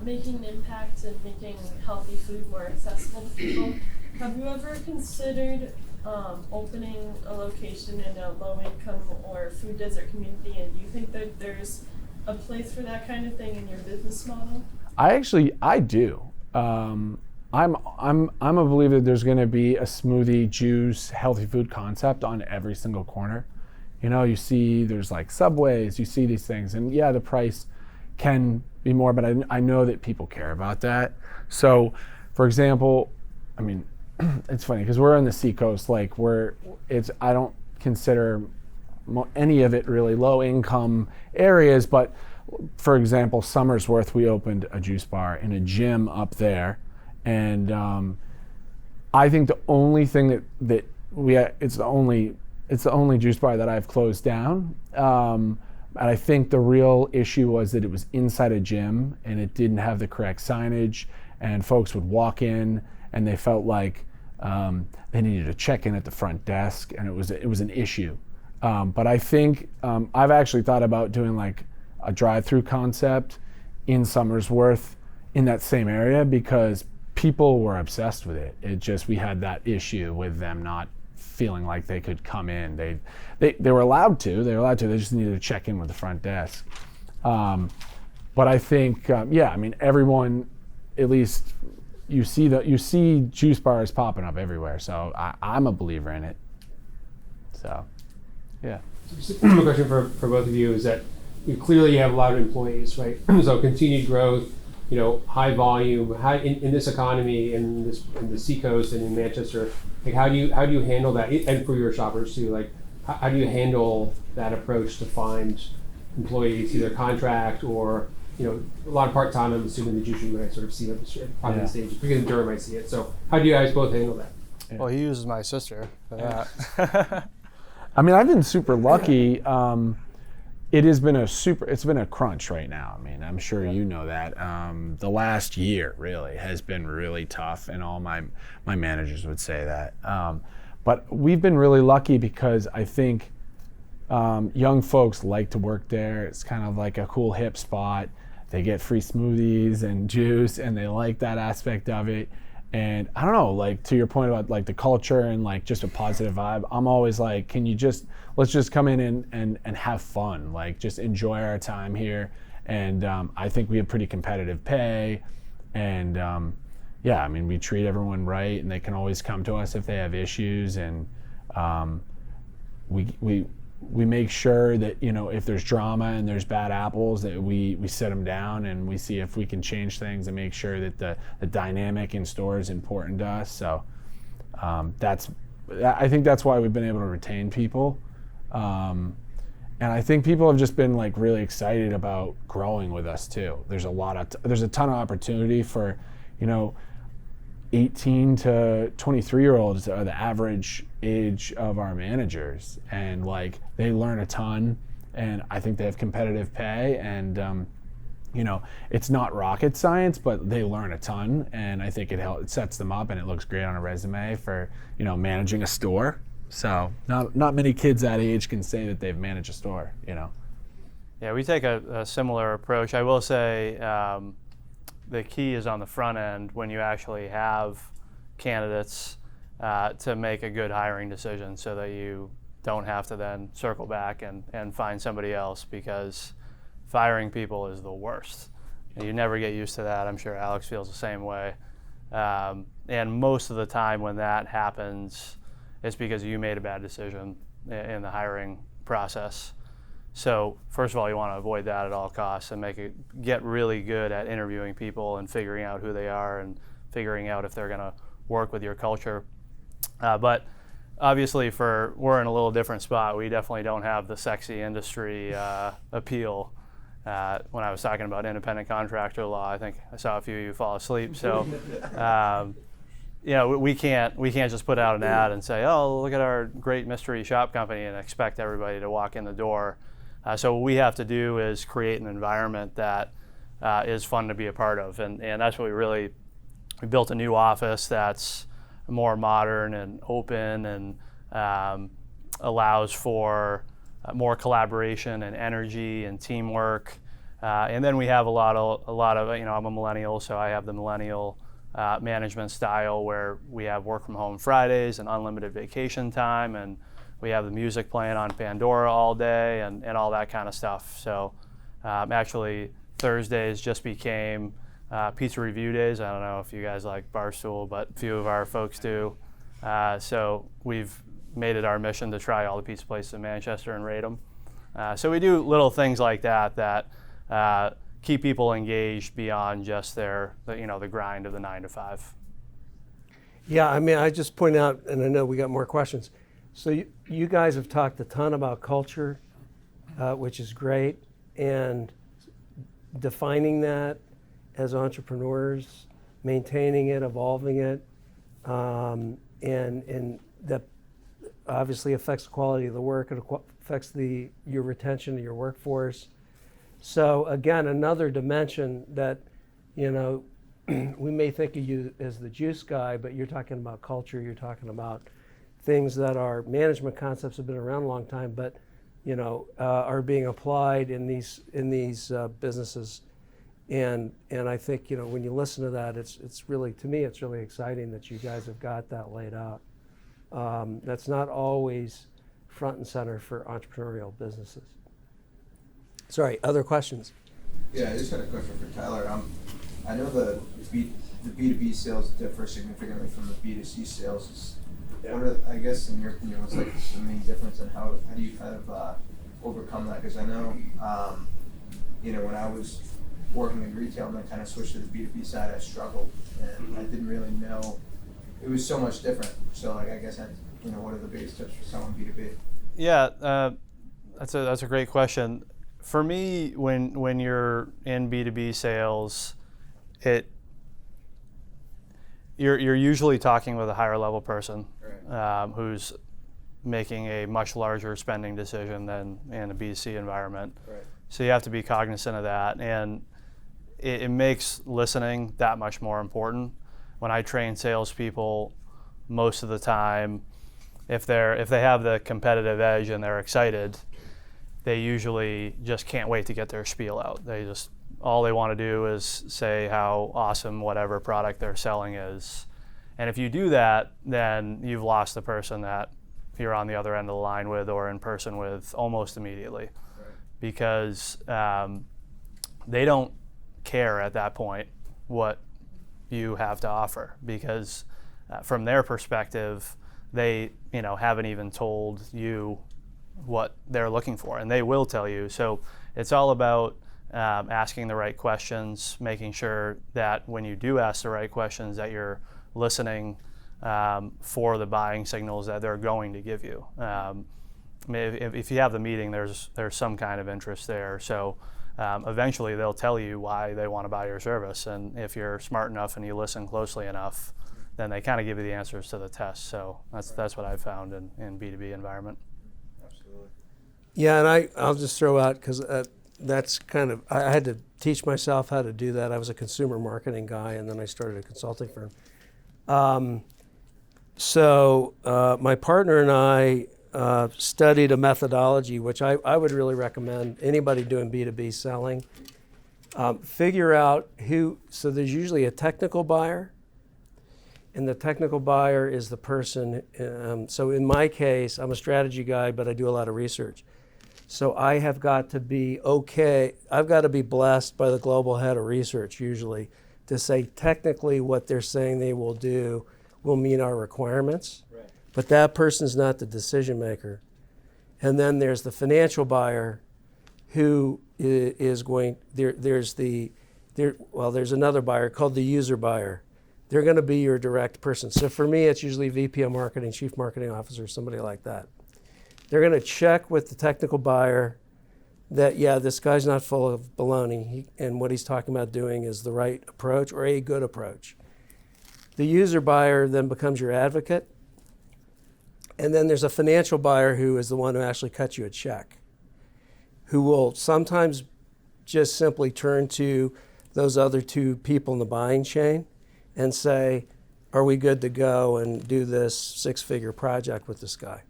making an impact and making healthy food more accessible to people, have you ever considered opening a location in a low-income or food desert community, and do you think that there's a place for that kind of thing in your business model? I do. I'm a believer that there's going to be a smoothie, juice, healthy food concept on every single corner. You see there's like Subways, you see these things, and yeah, the price can be more, but I know that people care about that. So, for example, it's funny because we're on the seacoast, I don't consider any of it really low income areas, but for example, Somersworth, we opened a juice bar in a gym up there, and I think the only thing that it's the only juice bar that I've closed down, and I think the real issue was that it was inside a gym and it didn't have the correct signage, and folks would walk in and they felt like they needed to check in at the front desk, and it was an issue. But I think I've actually thought about doing like a drive-through concept in Somersworth in that same area, because people were obsessed with it. We had that issue with them not feeling like they could come in. They were allowed to. They just needed to check in with the front desk. But I think everyone, at least you see juice bars popping up everywhere. So I'm a believer in it. So, yeah. Just a question for both of you is that you clearly have a lot of employees, right? So continued growth, high volume, in this economy, in the seacoast and in Manchester. Like how do you handle that? And for your shoppers too, like how do you handle that approach to find employees, either contract or a lot of part-time? I'm assuming the juice you might sort of see on the stage. Because the Durham might see it. So how do you guys both handle that? Yeah. Well, he uses my sister for that. I've been super lucky. It's been a crunch right now. I'm sure you know that. The last year really has been really tough, and all my managers would say that. But we've been really lucky because I think young folks like to work there. It's kind of like a cool hip spot. They get free smoothies and juice, and they like that aspect of it. And I don't know, like to your point about like the culture and like just a positive vibe, I'm always like, let's just come in and have fun, like just enjoy our time here. And I think we have pretty competitive pay, and we treat everyone right, and they can always come to us if they have issues, and we make sure that if there's drama and there's bad apples, that we sit them down and we see if we can change things and make sure that the dynamic in store is important to us. So I think that's why we've been able to retain people. And I think people have just been like really excited about growing with us too. There's a ton of opportunity for, 18 to 23-year-olds are the average age of our managers, and like they learn a ton, and I think they have competitive pay, and it's not rocket science, but they learn a ton, and I think it sets them up, and it looks great on a resume for managing a store. So not many kids that age can say that they've managed a store. Yeah, we take a similar approach. I will say the key is on the front end when you actually have candidates to make a good hiring decision, so that you don't have to then circle back and find somebody else, because firing people is the worst. And you never get used to that. I'm sure Alex feels the same way. And most of the time when that happens, it's because you made a bad decision in the hiring process. So first of all, you want to avoid that at all costs and get really good at interviewing people and figuring out who they are and figuring out if they're going to work with your culture. But obviously we're in a little different spot. We definitely don't have the sexy industry appeal. When I was talking about independent contractor law, I think I saw a few of you fall asleep. So we can't just put out an ad and say, oh, look at our great mystery shop company, and expect everybody to walk in the door. So what we have to do is create an environment that is fun to be a part of, and that's what we built a new office that's more modern and open, and allows for more collaboration and energy and teamwork. And then we have a lot of I'm a millennial, so I have the millennial management style, where we have work from home Fridays and unlimited vacation time, and we have the music playing on Pandora all day and all that kind of stuff. So actually Thursdays just became pizza review days. I don't know if you guys like Barstool, but a few of our folks do. So we've made it our mission to try all the pizza places in Manchester and rate them. So we do little things like that keep people engaged beyond just the grind of the 9 to 5. Yeah, I mean, I just point out, and I know we got more questions. So you guys have talked a ton about culture, which is great, and defining that as entrepreneurs, maintaining it, evolving it, and that obviously affects the quality of the work. It affects your retention of your workforce. So again, another dimension that, we may think of you as the juice guy, but you're talking about culture. You're talking about things that are management concepts have been around a long time, but are being applied in these businesses. And I think when you listen to that, it's really, to me, it's really exciting that you guys have got that laid out. That's not always front and center for entrepreneurial businesses. Sorry, other questions? Yeah, I just had a question for Tyler. I know the B2B sales differ significantly from the B2C sales. What are, I guess, in your opinion, what's like the main difference, and how do you kind of overcome that? Because I know, when I was working in retail and then kind of switched to the B2B side, I struggled, and I didn't really know. It was so much different. So, I guess, what are the biggest tips for selling B2B? Yeah, that's a great question. For me, when you're in B2B sales, you're usually talking with a higher level person, right, who's making a much larger spending decision than in a B2C environment. Right. So you have to be cognizant of that, and it makes listening that much more important. When I train salespeople, most of the time, if they have the competitive edge and they're excited, they usually just can't wait to get their spiel out. All they want to do is say how awesome whatever product they're selling is. And if you do that, then you've lost the person that you're on the other end of the line with or in person with almost immediately. Right. Because they don't care at that point what you have to offer, because from their perspective, they haven't even told you what they're looking for, and they will tell you. So it's all about asking the right questions, making sure that when you do ask the right questions that you're listening for the buying signals that they're going to give you. I mean, if you have the meeting, there's some kind of interest there. So eventually they'll tell you why they want to buy your service. And if you're smart enough and you listen closely enough, then they kind of give you the answers to the test. So that's what I've found in B2B environment. Absolutely. Yeah, and I'll just throw out, because that's kind of, I had to teach myself how to do that. I was a consumer marketing guy, and then I started a consulting firm. So my partner and I studied a methodology, which I would really recommend anybody doing B2B selling. Figure out so there's usually a technical buyer, and the technical buyer is the person, so in my case, I'm a strategy guy, but I do a lot of research. So I have got to be I've got to be blessed by the global head of research usually to say technically what they're saying they will do will meet our requirements. Right. But that person's not the decision maker. And then there's the financial buyer who is going, there's another buyer called the user buyer. They're going to be your direct person. So for me, it's usually VP of marketing, chief marketing officer, somebody like that. They're going to check with the technical buyer that, yeah, this guy's not full of baloney, and what he's talking about doing is the right approach or a good approach. The user buyer then becomes your advocate. And then there's a financial buyer who is the one who actually cuts you a check, who will sometimes just simply turn to those other two people in the buying chain and say, are we good to go and do this 6-figure project with this guy?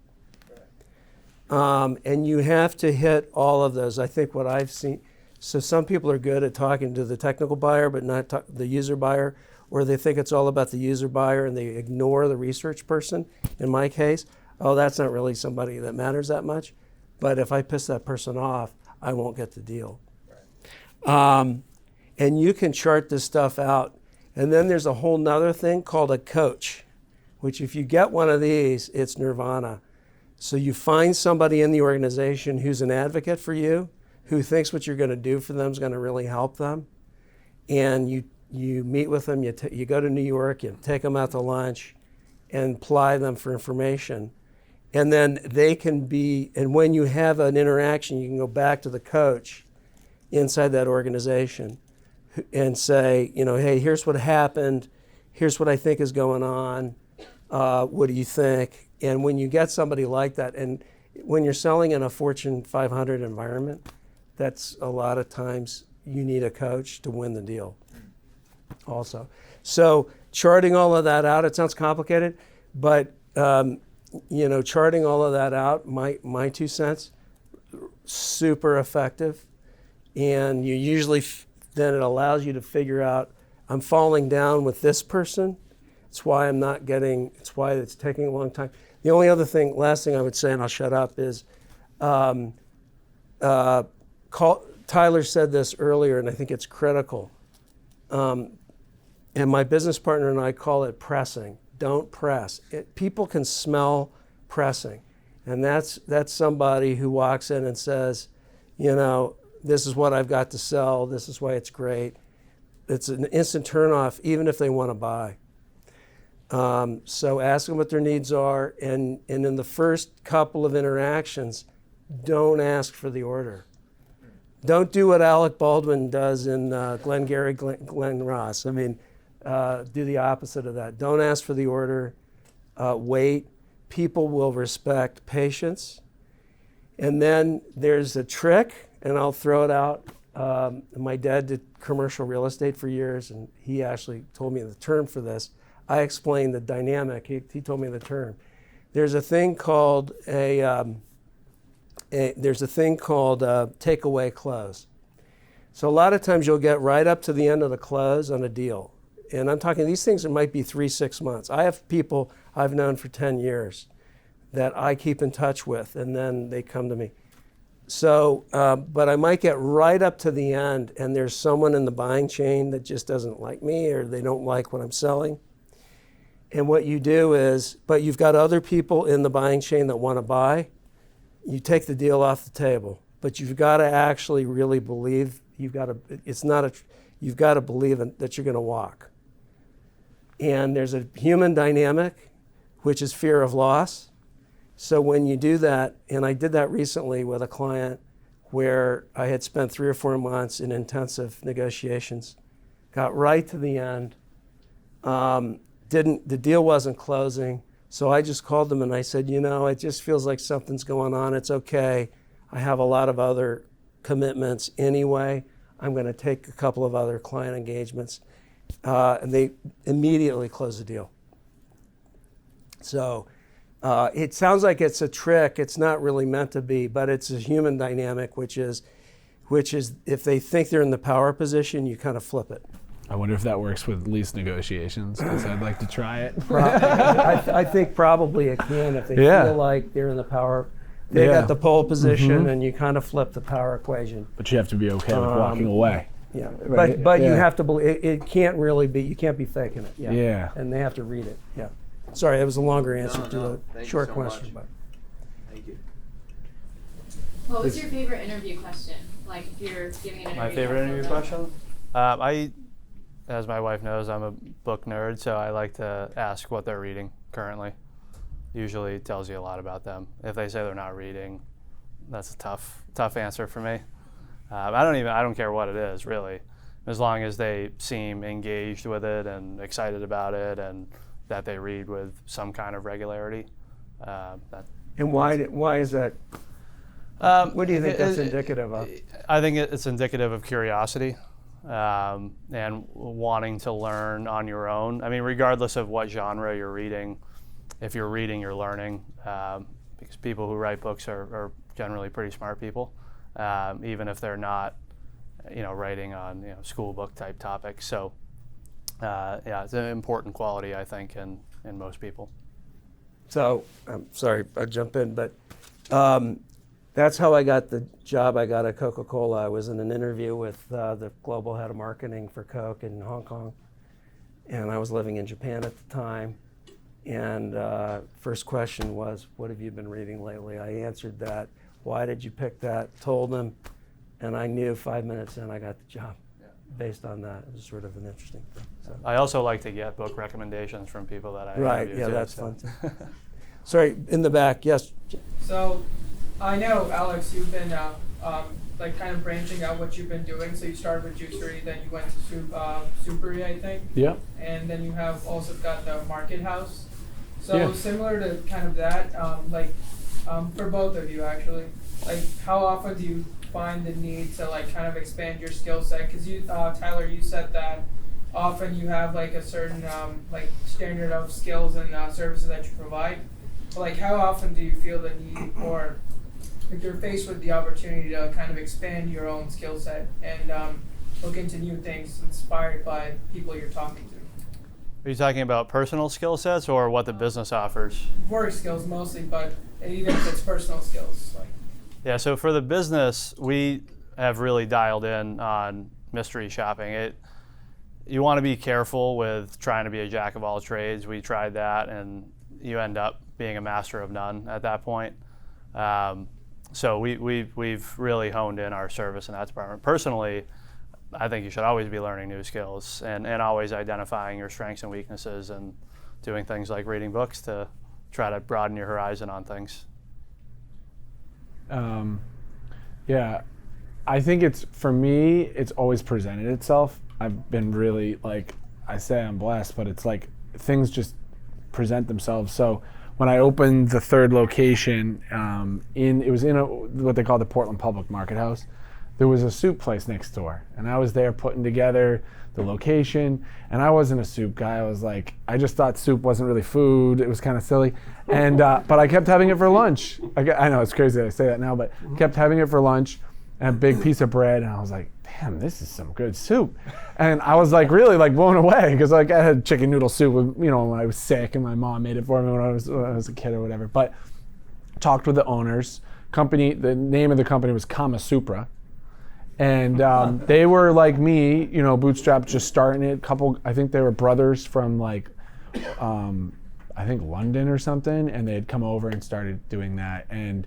And you have to hit all of those. I think what I've seen, so some people are good at talking to the technical buyer, but not the user buyer, or they think it's all about the user buyer and they ignore the research person. In my case, that's not really somebody that matters that much, but if I piss that person off, I won't get the deal. Right. And you can chart this stuff out. And then there's a whole nother thing called a coach, which if you get one of these, it's nirvana. So you find somebody in the organization who's an advocate for you, who thinks what you're going to do for them is going to really help them. And you meet with them, you go to New York, you take them out to lunch and ply them for information. And then they can and when you have an interaction, you can go back to the coach inside that organization and say, hey, here's what happened. Here's what I think is going on. What do you think? And when you get somebody like that, and when you're selling in a Fortune 500 environment, that's a lot of times you need a coach to win the deal also. So charting all of that out, it sounds complicated, but charting all of that out, my 2 cents, super effective. And you usually, then it allows you to figure out, I'm falling down with this person. It's why it's why it's taking a long time. The only other thing, last thing I would say, and I'll shut up, is Tyler said this earlier, and I think it's critical. And my business partner and I call it pressing. Don't press. People can smell pressing. And that's somebody who walks in and says, this is what I've got to sell. This is why it's great. It's an instant turnoff, even if they want to buy. So ask them what their needs are, and in the first couple of interactions, don't ask for the order. Don't do what Alec Baldwin does in Glengarry Glen Ross. I mean, do the opposite of that. Don't ask for the order. Wait. People will respect patience. And then there's a trick, and I'll throw it out. My dad did commercial real estate for years, and he actually told me the term for this. I explained the dynamic. He told me the term. There's a thing called takeaway close. So a lot of times you'll get right up to the end of the close on a deal. And I'm talking these things that might be 3-6 months. I have people I've known for 10 years that I keep in touch with, and then they come to me. So, but I might get right up to the end, and there's someone in the buying chain that just doesn't like me, or they don't like what I'm selling. And what you do is, but you've got other people in the buying chain that want to buy, you take the deal off the table. But you've got to actually really believe, you've got to believe that you're going to walk. And there's a human dynamic, which is fear of loss. So when you do that, and I did that recently with a client where I had spent 3 or 4 months in intensive negotiations, got right to the end, the deal wasn't closing, so I just called them and I said, it just feels like something's going on. It's okay. I have a lot of other commitments anyway. I'm going to take a couple of other client engagements. And they immediately closed the deal. So it sounds like it's a trick. It's not really meant to be, but it's a human dynamic, which is if they think they're in the power position, you kind of flip it. I wonder if that works with lease negotiations, because I'd like to try it. I think probably it can if they feel like they're in the power. They got the pole position, and you kind of flip the power equation. But you have to be okay with walking away. Yeah, Right. but you Yeah. have to believe it can't really be. You can't be faking it. Yeah. And they have to read it. Yeah. Sorry, that was a longer answer to a Thank you short so question. much. But Thank you. What was your favorite interview question? Like if you're giving an interview. My favorite interview question? As my wife knows, I'm a book nerd, so I like to ask what they're reading currently. Usually tells you a lot about them. If they say they're not reading, that's a tough answer for me. I don't care what it is, really, as long as they seem engaged with it and excited about it, and that they read with some kind of regularity. and why is that? What do you think that's indicative of? I think it's indicative of curiosity and wanting to learn on your own. I mean, regardless of what genre you're reading, if you're reading, you're learning, because people who write books are generally pretty smart people, even if they're not, writing on school book type topics. So, it's an important quality, I think, in most people. So I'm sorry, I jump in, but that's how I got the job I got at Coca-Cola. I was in an interview with the global head of marketing for Coke in Hong Kong, and I was living in Japan at the time. And first question was, what have you been reading lately? I answered that. Why did you pick that? Told them, and I knew 5 minutes in I got the job based on that. It was sort of an interesting thing. So. I also like to get book recommendations from people that I Right, interview yeah, too, that's so. fun too. Sorry, in the back, yes. So, I know, Alex, you've been kind of branching out what you've been doing. So you started with juicery, then you went to soupery, I think. Yeah. And then you have also got the market house. So Yeah. similar to kind of that, for both of you actually, how often do you find the need to kind of expand your skill set? Because you, Tyler, you said that often you have a certain standard of skills and services that you provide. But how often do you feel the need, or if you're faced with the opportunity to kind of expand your own skill set and look into new things inspired by people you're talking to? Are you talking about personal skill sets or what the business offers? Work skills mostly, but even if it's personal skills. Yeah, so for the business, we have really dialed in on mystery shopping. You want to be careful with trying to be a jack of all trades. We tried that, and you end up being a master of none at that point. So we've really honed in our service in that department. Personally, I think you should always be learning new skills and always identifying your strengths and weaknesses and doing things like reading books to try to broaden your horizon on things. Yeah, I think for me, it's always presented itself. I've been really, I say I'm blessed, but it's things just present themselves. So when I opened the third location, it was in what they call the Portland Public Market House. There was a soup place next door, and I was there putting together the location, and I wasn't a soup guy. I just thought soup wasn't really food. It was kind of silly, and but I kept having it for lunch. I know it's crazy that I say that now, but kept having it for lunch, and a big piece of bread, and I was like, damn, this is some good soup. And I was really blown away, because I had chicken noodle soup when I was sick, and my mom made it for me when I was a kid or whatever. But talked with the owners. The name of the company was Kama Supra. And they were like me, bootstrapped, just starting it. I think they were brothers from I think London or something, and they had come over and started doing that. And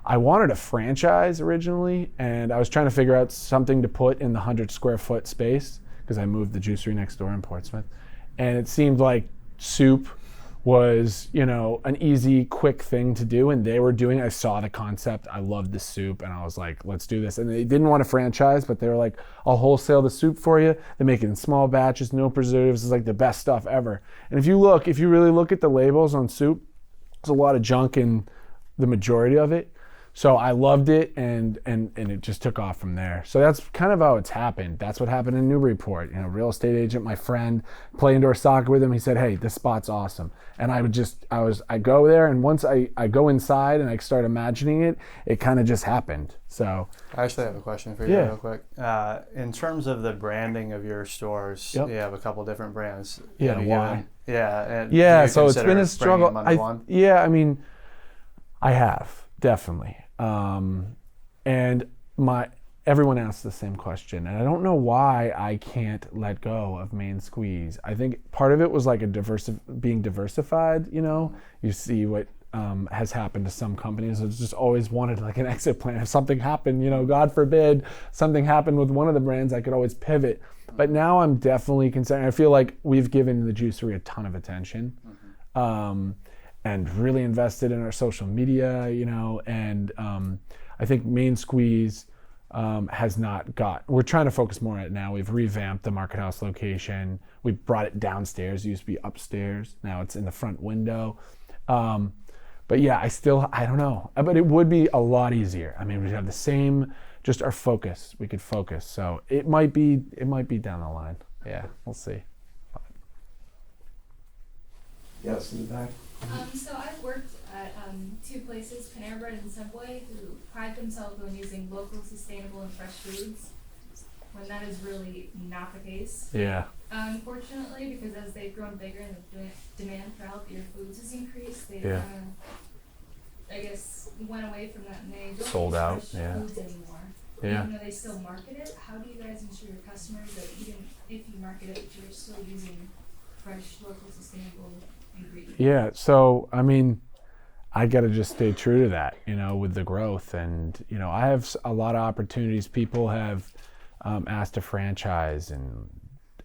I wanted a franchise originally, and I was trying to figure out something to put in the 100 square foot space, because I moved the juicery next door in Portsmouth. and it seemed like soup was, you know, an easy, quick thing to do, and they were doing it. I saw the concept, I loved the soup, and I was like, let's do this. And they didn't want to franchise, but they were like, I'll wholesale the soup for you. They make it in small batches, no preservatives. It's like the best stuff ever. And if you really look at the labels on soup, there's a lot of junk in the majority of it. So I loved it, and it just took off from there. So that's kind of how it's happened. That's what happened in Newburyport. You know, real estate agent, my friend, play indoor soccer with him. He said, hey, this spot's awesome. And I go there, and once I go inside and I start imagining it, it kind of just happened. So I actually have a question for you Yeah. real quick. In terms of the branding of your stores, Yep. you have a couple different brands. Yeah, Have you why? given- Yeah, and yeah, do you so it's been consider a struggle. bringing them under one? I mean, I have, definitely. And everyone asks the same question, and I don't know why I can't let go of Main Squeeze. I think part of it was like being diversified. You know, you see what has happened to some companies. I just always wanted like an exit plan. If something happened, you know, God forbid, something happened with one of the brands, I could always pivot. But now I'm definitely concerned. I feel like we've given the juicery a ton of attention. And really invested in our social media, you know, and I think Main Squeeze has not we're trying to focus more on it now. We've revamped the Market House location. We brought it downstairs. It used to be upstairs. Now it's in the front window. But yeah, I don't know. But it would be a lot easier. I mean, we'd have the same, just our focus. We could focus. So it might be down the line. Yeah, we'll see. Yes, in the back. So I've worked at two places, Panera Bread and Subway, who pride themselves on using local, sustainable, and fresh foods, when that is really not the case. Yeah. Unfortunately, because as they've grown bigger and the demand for healthier foods has increased, they've Yeah. I guess, went away from that, and they don't Sold use out, fresh yeah. foods anymore. Yeah. Even though they still market it, how do you guys ensure your customers that even if you market it, you're still using fresh, local, sustainable ingredients? Yeah, so I mean, I got to just stay true to that, you know, with the growth. And, you know, I have a lot of opportunities. People have asked to franchise, and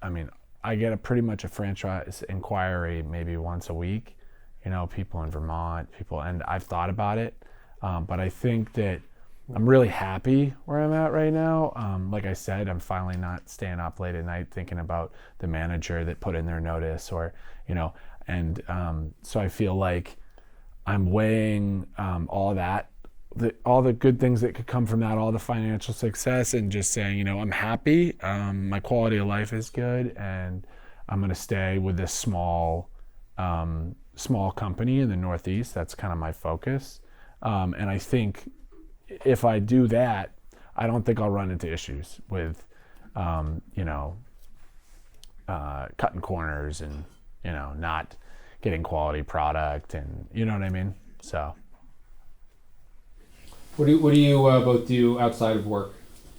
I mean, I get pretty much a franchise inquiry maybe once a week, you know, people in Vermont, and I've thought about it, but I think that I'm really happy where I'm at right now. Like I said, I'm finally not staying up late at night thinking about the manager that put in their notice, or, you know, and so I feel like I'm weighing all that, all the good things that could come from that, all the financial success, and just saying, you know, I'm happy. My quality of life is good, and I'm going to stay with this small company in the Northeast. That's kind of my focus. And I think if I do that, I don't think I'll run into issues with, you know, cutting corners and, you know, not getting quality product, and you know what I mean? So. What do you both do outside of work?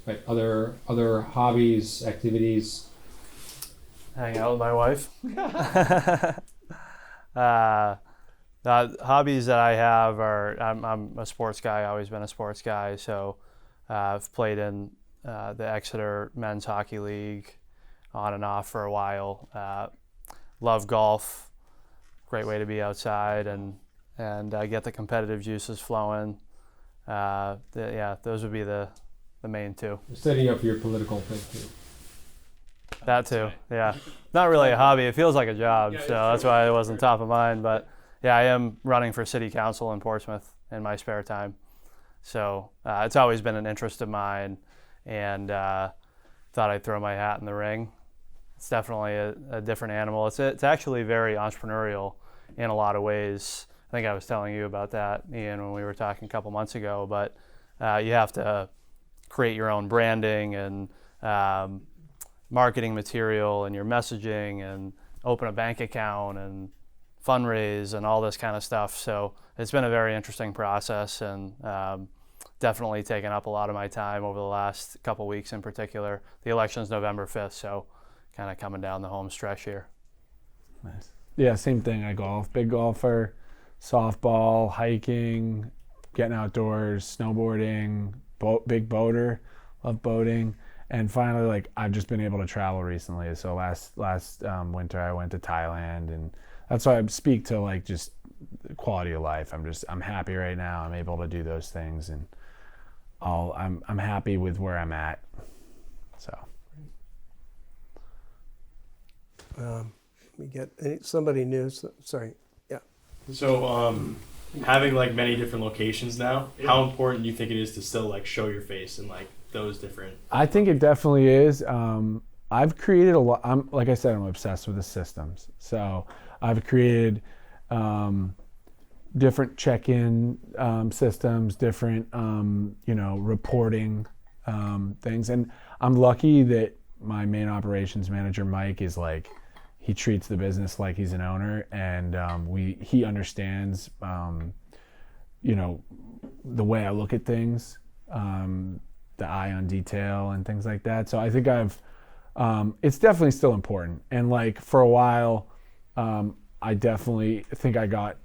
Like other hobbies, activities? Hang out with my wife. Hobbies that I have are, I'm a sports guy, always been a sports guy, so I've played in the Exeter Men's Hockey League on and off for a while. Love golf, great way to be outside and get the competitive juices flowing. Those would be the main two. Setting up your political thing too. That too, yeah. Not really a hobby. It feels like a job, so that's why it wasn't top of mind. But yeah, I am running for city council in Portsmouth in my spare time. So it's always been an interest of mine, and thought I'd throw my hat in the ring. It's definitely a different animal. It's actually very entrepreneurial in a lot of ways. I think I was telling you about that, Ian, when we were talking a couple months ago. But you have to create your own branding and marketing material and your messaging, and open a bank account and fundraise and all this kind of stuff. So it's been a very interesting process, and definitely taken up a lot of my time over the last couple weeks in particular. The election's November 5th, so kind of coming down the home stretch here. Nice. Yeah, same thing. I golf, big golfer, softball, hiking, getting outdoors, snowboarding, big boater, love boating. And finally, like, I've just been able to travel recently. So last winter I went to Thailand, and that's why I speak to like just quality of life. I'm happy right now. I'm able to do those things, and I'm happy with where I'm at. So. We get somebody new. Sorry. Yeah. So, having like many different locations now, how important do you think it is to still like show your face in like those different? I think it definitely is. I've created a lot. Like I said, I'm obsessed with the systems. So I've created different check-in systems, different reporting things, and I'm lucky that my main operations manager, Mike, is like, he treats the business like he's an owner, and he understands the way I look at things, the eye on detail and things like that. So I think it's definitely still important. And like for a while, I definitely think I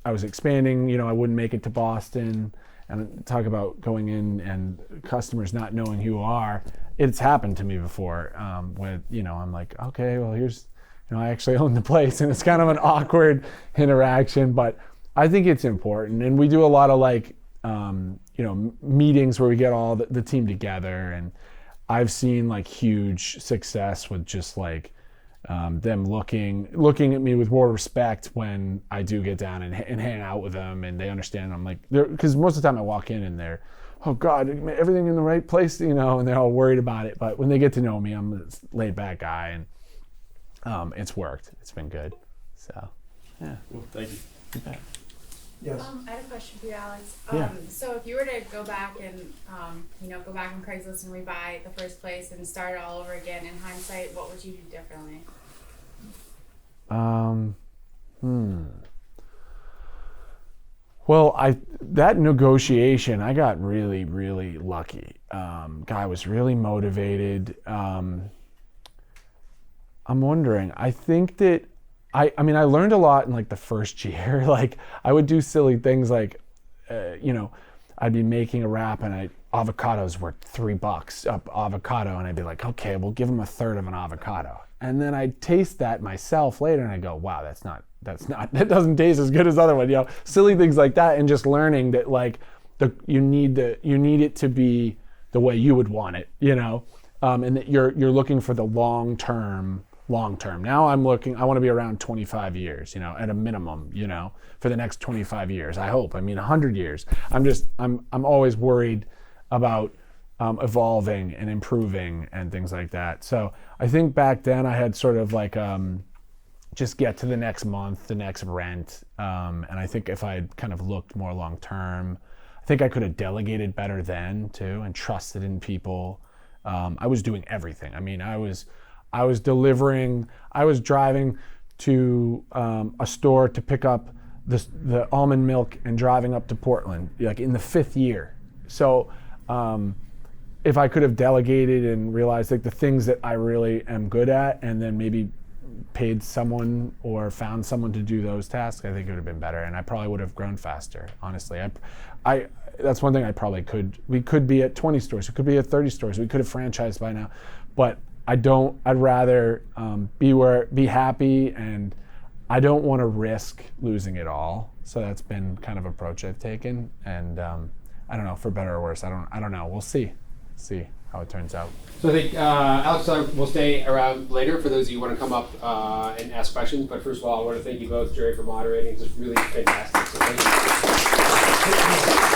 was expanding, I wouldn't make it to Boston, and talk about going in and customers not knowing who you are. It's happened to me before, with, I'm like, okay, well here's, I actually own the place, and it's kind of an awkward interaction, but I think it's important. And we do a lot of like, meetings where we get all the team together, and I've seen like huge success with just like them looking at me with more respect when I do get down and hang out with them, and they understand I'm like, because most of the time I walk in and they're, oh God, everything in the right place, and they're all worried about it. But when they get to know me, I'm this laid back guy, and it's worked. It's been good. So, yeah. Cool. Thank you. Yes. I had a question for you, Alex. Yeah. So if you were to go back and, go back on Craigslist and rebuy the first place and start it all over again, in hindsight, what would you do differently? Well, that negotiation, I got really, really lucky. Guy was really motivated. I'm wondering, I think that I learned a lot in like the first year. Like I would do silly things like, I'd be making a wrap and avocados were $3 up avocado, and I'd be like, okay, we'll give them a third of an avocado. And then I'd taste that myself later, and I go, wow, that doesn't taste as good as other one. Silly things like that, and just learning that like you need it to be the way you would want it, and that you're looking for the long term. Now I want to be around 25 years, at a minimum, for the next 25 years. I hope. 100 years. I'm always worried about evolving and improving and things like that. So I think back then I had sort of like just get to the next month, the next rent, and I think if I had kind of looked more long term, I think I could have delegated better then too, and trusted in people. I was doing everything. I was delivering. I was driving to a store to pick up the almond milk and driving up to Portland, like in the 5th year. So if I could have delegated and realized like the things that I really am good at, and then maybe paid someone or found someone to do those tasks, I think it would have been better, and I probably would have grown faster. Honestly, I that's one thing I probably could. We could be at 20 stores. We could be at 30 stores. We could have franchised by now, but I'd rather be happy, and I don't want to risk losing it all. So that's been kind of approach I've taken, and I don't know, for better or worse. I don't know. We'll see how it turns out. So I think Alex and I will stay around later for those of you who want to come up and ask questions. But first of all, I want to thank you both, Jerry, for moderating. It's just really fantastic. So thank you.